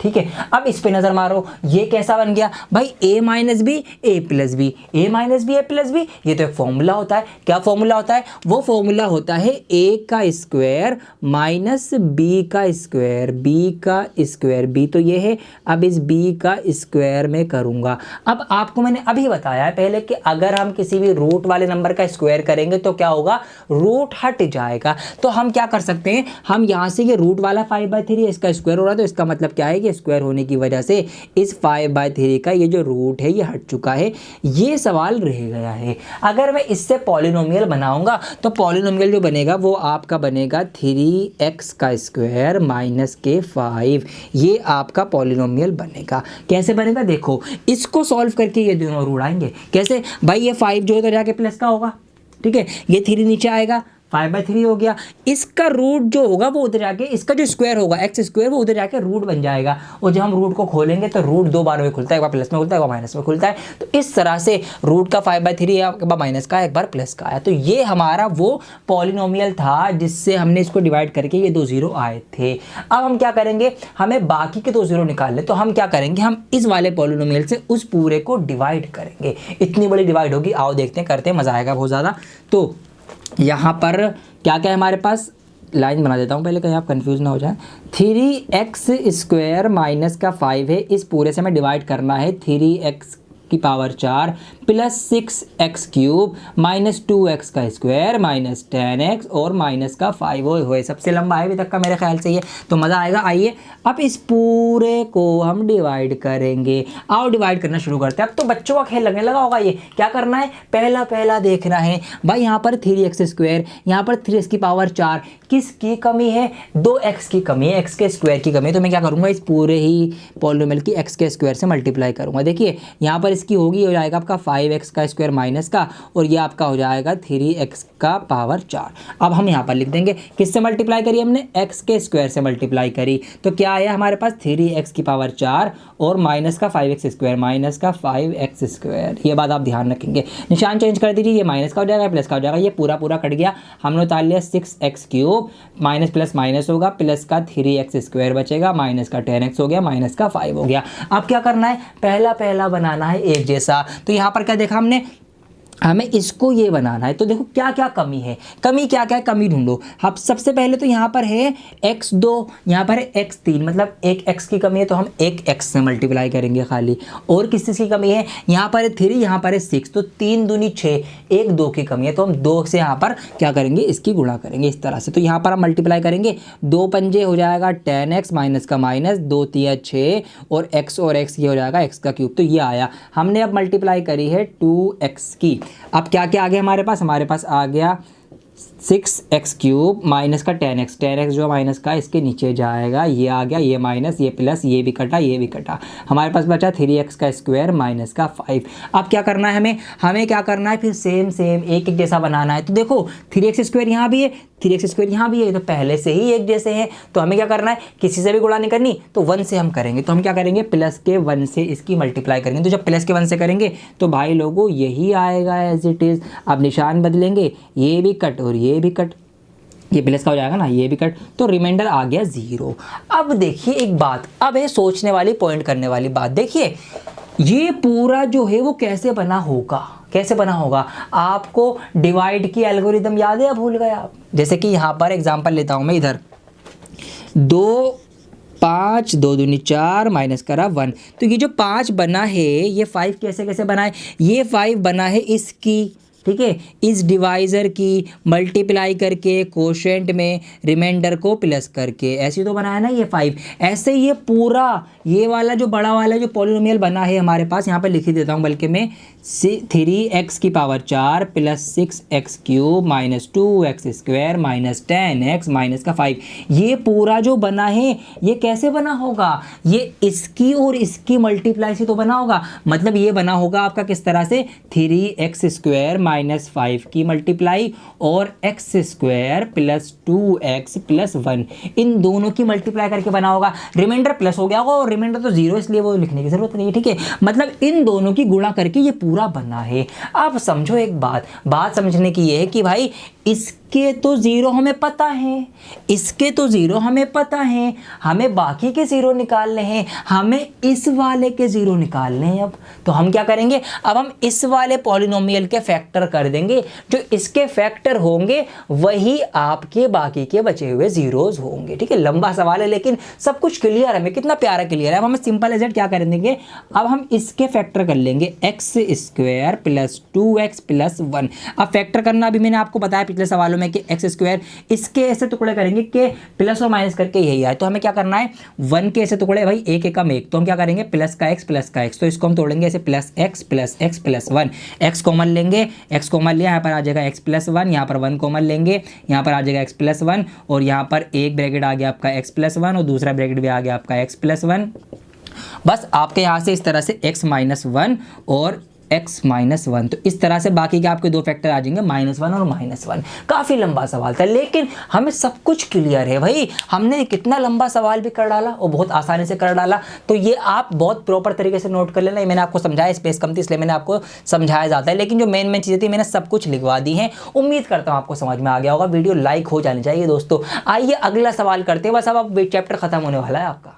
ठीक है। अब इस पे नजर मारो, ये कैसा बन गया भाई, a minus B A plus B, A minus B A plus B, ये तो एक फॉर्मूला होता है। क्या फॉर्मूला होता है, वो फॉर्मूला होता है a का स्क्वायर माइनस b का स्क्वायर, b का स्क्वायर, b तो ये है, अब इस b का स्क्वायर में करूंगा। अब आपको मैंने अभी बताया है पहले कि अगर हम किसी भी रूट वाले नंबर का स्क्वायर करेंगे तो क्या होगा, रूट हट जाएगा। तो हम क्या कर सकते हैं, हम यहाँ से ये रूट वाला 5/3 इसका स्क्वायर हो रहा है, तो इसका मतलब क्या है, स्क्वायर होने की वजह से इस 5/3 का ये जो रूट है ये हट चुका है, ये सवाल रह गया है। अगर मैं इससे पॉलिनोमियल बनाऊंगा तो पॉलिनोमियल जो बनेगा वो आपका बनेगा 3x का स्क्वायर माइनस के 5, ये आपका पॉलिनोमियल बनेगा। कैसे बनेगा, देखो इसको सॉल्व करके ये दोनों रूट आएंगे। कैसे भाई, ये 5 जो है तो जाके प्लस का होगा, ठीक है, ये 3 नीचे आएगा, 5/3 हो गया, इसका रूट जो होगा वो उधर जाके, इसका जो स्क्वायर होगा x स्क्वायर वो उधर जाके रूट बन जाएगा। और जब हम रूट को खोलेंगे तो रूट 2 बार में खुलता है, एक बार प्लस में खुलता है, एक बार माइनस में खुलता है। तो इस तरह से रूट का 5/3 एक बार माइनस का, एक बार प्लस का आया। तो ये हमारा वो पॉलिनोमियल था जिससे हमने इसको डिवाइड करके ये 2 जीरो आए थे। अब हम क्या करेंगे, हमें बाकी के 2 जीरो निकालने, तो हम क्या करेंगे, हम इस वाले पॉलिनोमियल से उस पूरे को डिवाइड करेंगे। इतनी बड़ी डिवाइड होगी, आओ देखते हैं, करते हैं, मजा आएगा बहुत ज़्यादा। तो यहाँ पर क्या क्या है हमारे पास, लाइन बना देता हूँ पहले कहीं आप कंफ्यूज ना हो जाए। 3x स्क्वायर माइनस का 5 है, इस पूरे से हमें डिवाइड करना है 3x की power 4 plus 6x cube minus 2x का स्क्वायर माइनस 10x और माइनस का 5 हुए। सबसे लंबा है अभी तक का मेरे ख्याल से ये, तो मज़ा आएगा। आइए अब इस पूरे को हम डिवाइड करेंगे। आओ डिवाइड करना शुरू करते हैं। अब तो बच्चों का खेल लगने लगा होगा, ये क्या करना है, पहला पहला देखना है भाई। यहाँ पर 3x स्क्वायर, यहाँ पर 3x की पावर 4, किसकी कमी है, 2x की कमी है, x के स्क्वायर की कमी है। तो मैं क्या करूँगा, इस पूरे ही पॉलिनोमियल की x के स्क्वायर से मल्टीप्लाई करूँगा। देखिए यहाँ पर इसकी होगी, हो जाएगा आपका 5x का स्क्वायर माइनस का, और ये आपका हो जाएगा 3x का पावर 4। अब हम यहाँ पर लिख देंगे, किससे मल्टीप्लाई करी हमने, x के स्क्वायर से मल्टीप्लाई करी। तो क्या आया हमारे पास 3x की पावर 4 और माइनस का 5x स्क्वायर, माइनस का 5x स्क्वायर। ये बात आप ध्यान रखेंगे, निशान चेंज कर दीजिए, ये माइनस का हो जाएगा, प्लस का हो जाएगा, ये पूरा पूरा कट गया। हमने उतार लिया 6x cube, minus plus minus होगा, प्लस का 3x स्क्वायर बचेगा, माइनस का 10x हो गया, माइनस का 5 हो गया। अब क्या करना है, पहला पहला बनाना है एक जैसा। तो यहाँ पर क्या देखा हमने, हमें इसको ये बनाना है। तो देखो क्या क्या कमी है, कमी क्या क्या है, कमी ढूंढो। अब सबसे पहले तो यहाँ पर है x2, यहाँ पर है x3, मतलब एक x की कमी है तो हम एक x से मल्टीप्लाई करेंगे खाली। और किस चीज़ की कमी है, यहाँ पर है 3, यहाँ पर है 6, तो 3 दूनी 6, एक 2 की कमी है, तो हम 2 से यहाँ पर क्या करेंगे, इसकी गुणा करेंगे इस तरह से। तो यहाँ पर हम मल्टीप्लाई करेंगे, 2 पंजे हो जाएगा 10x माइनस का माइनस, 2 तिया 6 और x ये हो जाएगा x का क्यूब। तो ये आया, हमने अब मल्टीप्लाई करी है 2x की। अब क्या क्या आ गया हमारे पास आ गया 6x³ माइनस का 10x जो माइनस का इसके नीचे जाएगा, ये आ गया, ये माइनस, ये प्लस, ये भी कटा, ये भी कटा, हमारे पास बचा 3x² माइनस का 5। अब क्या करना है हमें क्या करना है, फिर सेम एक जैसा बनाना है। तो देखो 3x² यहाँ भी है, 3x² यहाँ भी है, तो पहले से ही एक जैसे हैं, तो हमें क्या करना है, किसी से भी गुणा नहीं करनी, तो 1 से हम करेंगे। तो हम क्या करेंगे, प्लस के 1 से इसकी मल्टीप्लाई करेंगे। तो जब प्लस के 1 से करेंगे तो भाई लोगों यही आएगा एज इट इज़। अब निशान बदलेंगे, ये भी कट और ये भी कट, ये प्लस का हो जाएगा ना, ये भी कट, तो रिमाइंडर आ गया 0। अब देखिए एक बात, अब है सोचने वाली, पॉइंट करने वाली बात। देखिए ये पूरा जो है वो कैसे बना होगा, आपको डिवाइड की एल्गोरिदम याद है या भूल गए आप? जैसे कि यहाँ पर एग्जांपल लेता हूँ मैं, इधर 2 5 2 दूनी 4 माइनस करा 1, तो ये जो 5 बना है ये 5 कैसे बना है, ये 5 बना है इसकी, ठीक है, इस डिवाइज़र की मल्टीप्लाई करके कोशेंट में रिमाइंडर को प्लस करके, ऐसे तो बना है ना ये 5। ऐसे ये पूरा ये वाला जो बड़ा वाला जो पॉलिनोमियल बना है हमारे पास, यहाँ पर लिख ही देता हूँ बल्कि मैं, 3x⁴ plus 6x³ minus 2x² minus 10x minus का 5, ये पूरा जो बना है ये कैसे बना होगा, ये इसकी और इसकी मल्टीप्लाई से तो बना होगा। मतलब ये बना होगा आपका किस तरह से, 3x² माइनस 5 की मल्टीप्लाई और x² प्लस 2x प्लस 1, इन दोनों की मल्टीप्लाई करके बना होगा। रिमाइंडर प्लस हो गया होगा और रिमाइंडर तो 0 इसलिए वो लिखने की जरूरत नहीं है, ठीक है। मतलब इन दोनों की गुणा करके ये पूरा बना है। आप समझो एक बात समझने की ये है कि भाई इसके तो 0 हमें पता है, इसके तो 0 हमें पता है, हमें बाकी के 0 निकालने हैं, हमें इस वाले के 0 निकालने हैं। अब तो हम क्या करेंगे, अब हम इस वाले पॉलिनोमियल के फैक्टर कर देंगे, जो इसके फैक्टर होंगे वही आपके बाकी के बचे हुए जीरोज होंगे, ठीक है। लंबा सवाल है लेकिन सब कुछ क्लियर है, हमें कितना प्यारा क्लियर है। अब हमें सिंपल एज क्या कर देंगे, अब हम इसके फैक्टर कर लेंगे, x² प्लस 2x प्लस 1। अब फैक्टर करना अभी मैंने आपको बताया पिछले सवालों में कि x² इसके ऐसे टुकड़े करेंगे कि प्लस और माइनस करके यही आए। तो हमें क्या करना है, 1 के ऐसे टुकड़े, भाई एक एकम एक, तो हम क्या करेंगे प्लस का x, तो इसको हम तोड़ेंगे ऐसे plus x plus 1, x common लेंगे, x कॉमन लिया, यहाँ पर आ जाएगा x प्लस 1, यहाँ पर 1 कॉमन लेंगे, यहाँ पर आ जाएगा x प्लस 1, और यहाँ पर एक ब्रैकेट आ गया आपका x प्लस 1 और दूसरा ब्रैकेट भी आ गया आपका x प्लस 1। बस आपके यहाँ से इस तरह से x माइनस 1 और x माइनस 1, तो इस तरह से बाकी के आपके दो फैक्टर आ जाएंगे -1 और -1। काफ़ी लंबा सवाल था लेकिन हमें सब कुछ क्लियर है भाई, हमने कितना लंबा सवाल भी कर डाला और बहुत आसानी से कर डाला। तो ये आप बहुत प्रॉपर तरीके से नोट कर लेना। ये मैंने आपको समझाया, स्पेस कम थी इसलिए मैंने आपको समझाया जाता है, लेकिन जो मेन चीज़ें थी मैंने सब कुछ लिखवा दी हैं। उम्मीद करता हूँ आपको समझ में आ गया होगा। वीडियो लाइक हो जानी चाहिए दोस्तों। आइए अगला सवाल करते हैं, बस अब चैप्टर खत्म होने वाला है आपका।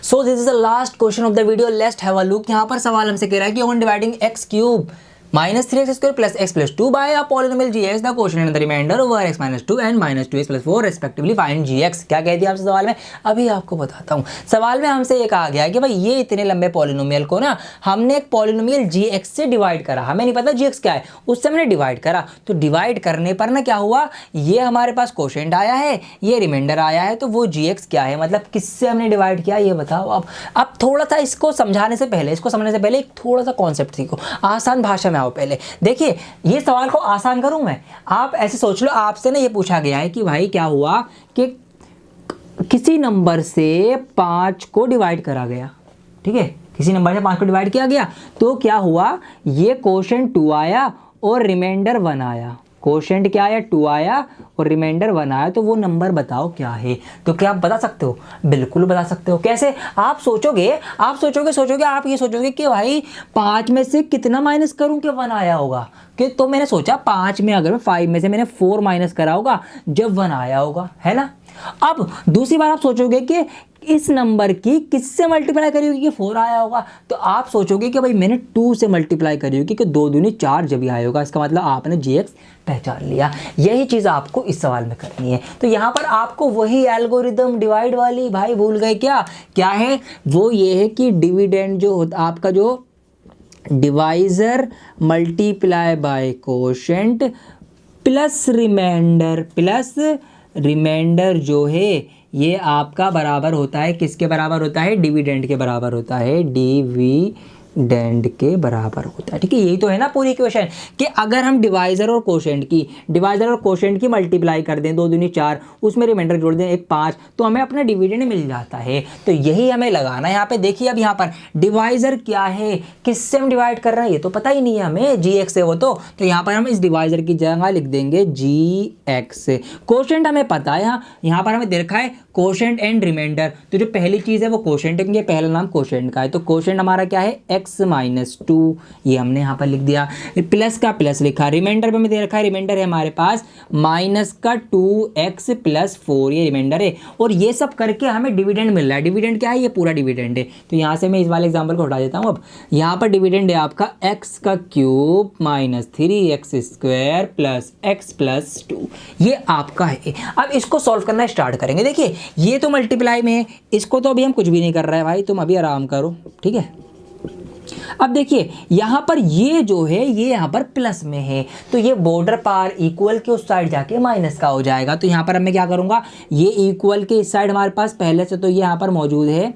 So this is the last question of the video. Let's have a look. यहाँ पर सवाल हमसे कह रहा है कि on dividing x³ minus 3x² plus x plus 2 by a polynomial gx, the quotient and the remainder over x minus 2 and minus 2x plus 4 respectively find gx। क्या कह दिया आपसे सवाल में, अभी आपको बताता हूँ। सवाल में हमसे ये कहा गया है कि भाई ये इतने लंबे पॉलिनोमियल को ना हमने एक पॉलिनोमियल gx से डिवाइड करा। हमें नहीं पता gx क्या है, उससे हमने डिवाइड करा। तो डिवाइड करने पर ना क्या हुआ, ये हमारे पास क्वोशिएंट आया है, ये रिमाइंडर आया है, तो वो gx क्या है, मतलब किससे हमने डिवाइड किया ये बताओ। अब थोड़ा सा इसको समझने से पहले एक थोड़ा सा कॉन्सेप्ट सीखो, आसान भाषा में आओ। पहले देखिए ये सवाल को आसान करूं मैं, आप ऐसे सोच लो, आपसे ना ये पूछा गया है कि भाई क्या हुआ कि किसी नंबर से 5 को डिवाइड करा गया, ठीक है, किसी नंबर से 5 को डिवाइड किया गया, तो क्या हुआ, ये क्वोशिएंट 2 आया और रिमाइंडर 1 आया। क्वोशिएंट क्या आया, 2 आया और रिमाइंडर 1 आया, तो वो नंबर बताओ क्या है। तो क्या आप बता सकते हो, बिल्कुल बता सकते हो। कैसे, आप सोचोगे आप ये सोचोगे कि भाई 5 में से कितना माइनस करूं कि 1 आया होगा, कि तो मैंने सोचा 5 में अगर 5 में से मैंने 4 माइनस करा होगा जब 1 आया होगा, है ना। अब दूसरी बार आप सोचोगे कि इस नंबर की किससे मल्टीप्लाई करी होगी कि 4 आया होगा, तो आप सोचोगे कि भाई मैंने 2 से मल्टीप्लाई करी होगी कि 2 दूनी 4 जब ही आया होगा। इसका मतलब आपने gx पहचान लिया। यही चीज़ आपको इस सवाल में करनी है। तो यहाँ पर आपको वही एल्गोरिदम डिवाइड वाली, भाई भूल गए क्या है वो, ये है कि डिविडेंड जो होता आपका, जो divisor multiply by quotient plus remainder जो है ये आपका बराबर होता है, किसके बराबर होता है, डिविडेंड के बराबर होता है, डिविडेंड डिविडेंड के बराबर होता है। ठीक है, यही तो है ना पूरी इक्वेशन कि अगर हम डिवाइजर और कोशेंट की मल्टीप्लाई कर दें, 2 दूनी 4, उसमें रिमाइंडर जोड़ दें 1 5, तो हमें अपना डिविडेंड मिल जाता है। तो यही हमें लगाना है यहाँ पे। देखिए अब यहाँ पर डिवाइजर क्या है, किससे हम डिवाइड कर रहे हैं ये तो पता ही नहीं है हमें, gx है वो तो यहाँ पर हम इस डिवाइजर की जगह लिख देंगे gx। कोशेंट हमें पता है, यहाँ पर हमें देखा है कोशेंट एंड रिमाइंडर, तो जो पहली चीज़ है वो कोशेंट है, पहला नाम कोशेंट का है, तो कोशेंट हमारा क्या है x - 2, ये हमने यहाँ पर लिख दिया। प्लस का प्लस लिखा, रिमाइंडर पे हमें दे रखा है, रिमाइंडर है हमारे पास माइनस का 2x + 4, ये रिमाइंडर है, और ये सब करके हमें डिविडेंड मिल रहा है। डिविडेंड क्या है, ये पूरा डिविडेंड है। तो यहाँ से मैं इस वाले एग्जाम्पल को हटा देता हूँ। अब यहाँ पर डिविडेंड है आपका x³ - 3x² + x + 2, ये आपका है। अब इसको सॉल्व करना स्टार्ट करेंगे। देखिए ये तो मल्टीप्लाई में है, इसको तो अभी हम कुछ भी नहीं कर रहे हैं भाई, तुम अभी आराम करो। ठीक है, अब देखिए यहाँ पर ये जो है ये यहाँ पर प्लस में है, तो ये बॉर्डर पार इक्वल के उस साइड जाके माइनस का हो जाएगा। तो यहाँ पर अब मैं क्या करूँगा, ये इक्वल के इस साइड हमारे पास पहले से तो ये यहाँ पर मौजूद है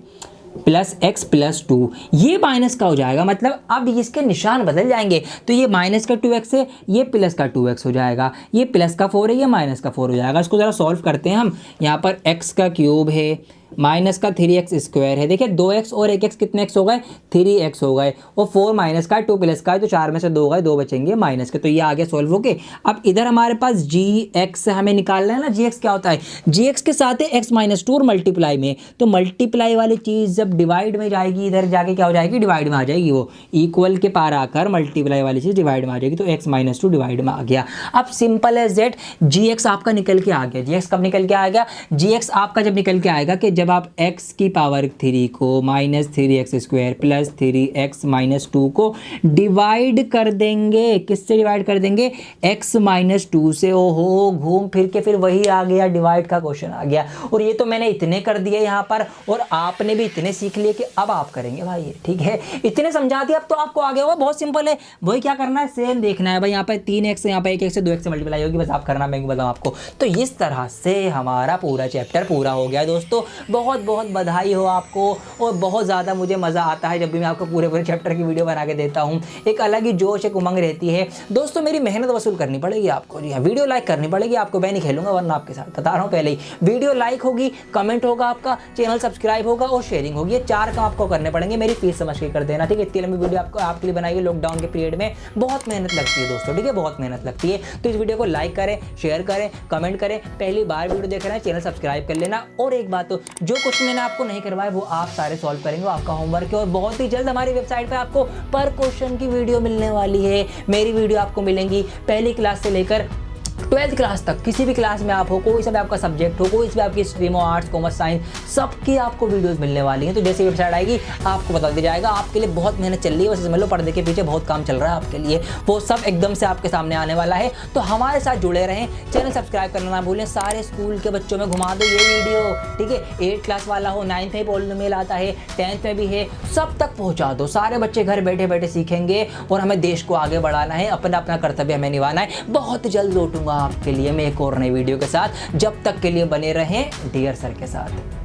+x + 2, ये माइनस का हो जाएगा, मतलब अब इसके निशान बदल जाएंगे। तो ये माइनस का 2x है, ये प्लस का 2x हो जाएगा, ये प्लस का 4 है, ये माइनस का 4 हो जाएगा। इसको ज़रा सॉल्व करते हैं हम। यहाँ पर x³ है, माइनस का 3x² है, देखिए 2x और 1x कितने x हो गए, 3x हो गए, और 4 माइनस का 2 प्लस का है, तो 4 में से 2 गए, 2 बचेंगे माइनस के, तो ये आगे सॉल्व हो गए। अब इधर हमारे पास gx हमें निकालना है ना, gx क्या होता है, gx के साथ है x - 2 और मल्टीप्लाई में, तो मल्टीप्लाई वाली चीज़ जब डिवाइड में जाएगी इधर जाके क्या हो जाएगी, डिवाइड में आ जाएगी। वो इक्वल के पार आकर मल्टीप्लाई वाली चीज़ डिवाइड में आ जाएगी, तो x - 2 डिवाइड में आ गया। अब सिंपल एज दैट gx आपका निकल के आ गया। gx कब निकल के आ गया, gx आपका जब निकल के आएगा कि जब आप x³ को -3x² + 3x - 2 को डिवाइड कर देंगे, किससे डिवाइड कर देंगे, x - 2 से। ओहो, घूम फिर के फिर वही आ गया, डिवाइड का क्वेश्चन आ गया। और ये तो मैंने इतने कर दिए यहाँ पर, और आपने भी इतने सीख लिए कि अब आप करेंगे भाई। ठीक है, इतने समझा दिया, अब तो आपको आ गया होगा। बहुत सिंपल है, वही क्या करना है, सेम देखना है भाई। यहाँ पर 3x, यहाँ पर 1x से 2x से मल्टीप्लाई होगी, बस आप करना, मैं बताऊँ आपको। तो इस तरह से हमारा पूरा चैप्टर पूरा हो गया दोस्तों। बहुत बहुत बधाई हो आपको, और बहुत ज़्यादा मुझे मज़ा आता है जब भी मैं आपको पूरे चैप्टर की वीडियो बना के देता हूँ। एक अलग ही जोश, एक उमंग रहती है दोस्तों। मेरी मेहनत वसूल करनी पड़ेगी आपको, जी हाँ, वीडियो लाइक करनी पड़ेगी आपको। मैं नहीं खेलूंगा वरना आपके साथ, बता रहा हूँ पहले ही। वीडियो लाइक होगी, कमेंट होगा आपका, चैनल सब्सक्राइब होगा और शेयरिंग होगी, ये 4 काम आपको करने पड़ेंगे। मेरी फीस समझ के कर देना, ठीक है। इतनी लंबी वीडियो आपके लिए बनाई है लॉकडाउन के पीरियड में, बहुत मेहनत लगती है दोस्तों, ठीक है, बहुत मेहनत लगती है। तो इस वीडियो को लाइक करें, शेयर करें, कमेंट करें। पहली बार वीडियो देख रहे हैं, चैनल सब्सक्राइब कर लेना। और एक बात, तो जो कुछ मैंने आपको नहीं करवाया वो आप सारे सॉल्व करेंगे, आपका होमवर्क है। और बहुत ही जल्द हमारी वेबसाइट पे आपको पर क्वेश्चन की वीडियो मिलने वाली है। मेरी वीडियो आपको मिलेंगी पहली क्लास से लेकर 12th क्लास तक, किसी भी क्लास में आप हो, कोई सा भी आपका सब्जेक्ट हो, कोई सी भी आपकी स्ट्रीम हो, आर्ट्स, कॉमर्स, साइंस, सबकी आपको वीडियोस मिलने वाली हैं। तो जैसे वेबसाइट आएगी आपको बता दिया जाएगा। आपके लिए बहुत मेहनत चल रही है, वैसे समझ लो पर्दे के पीछे बहुत काम चल रहा है आपके लिए, वो सब एकदम से आपके सामने आने वाला है। तो हमारे साथ जुड़े रहें, चैनल सब्सक्राइब करना ना भूलें। सारे स्कूल के बच्चों में घुमा दो ये वीडियो, ठीक है। 8th क्लास वाला हो, 9th में पॉलिनोमियल आता है, 10th में भी है, सब तक पहुँचा दो। सारे बच्चे घर बैठे बैठे सीखेंगे, और हमें देश को आगे बढ़ाना है, अपना कर्तव्य हमें निभाना है। बहुत जल्द लौटूंगा आपके लिए मैं एक और नई वीडियो के साथ। जब तक के लिए बने रहें डियर सर के साथ।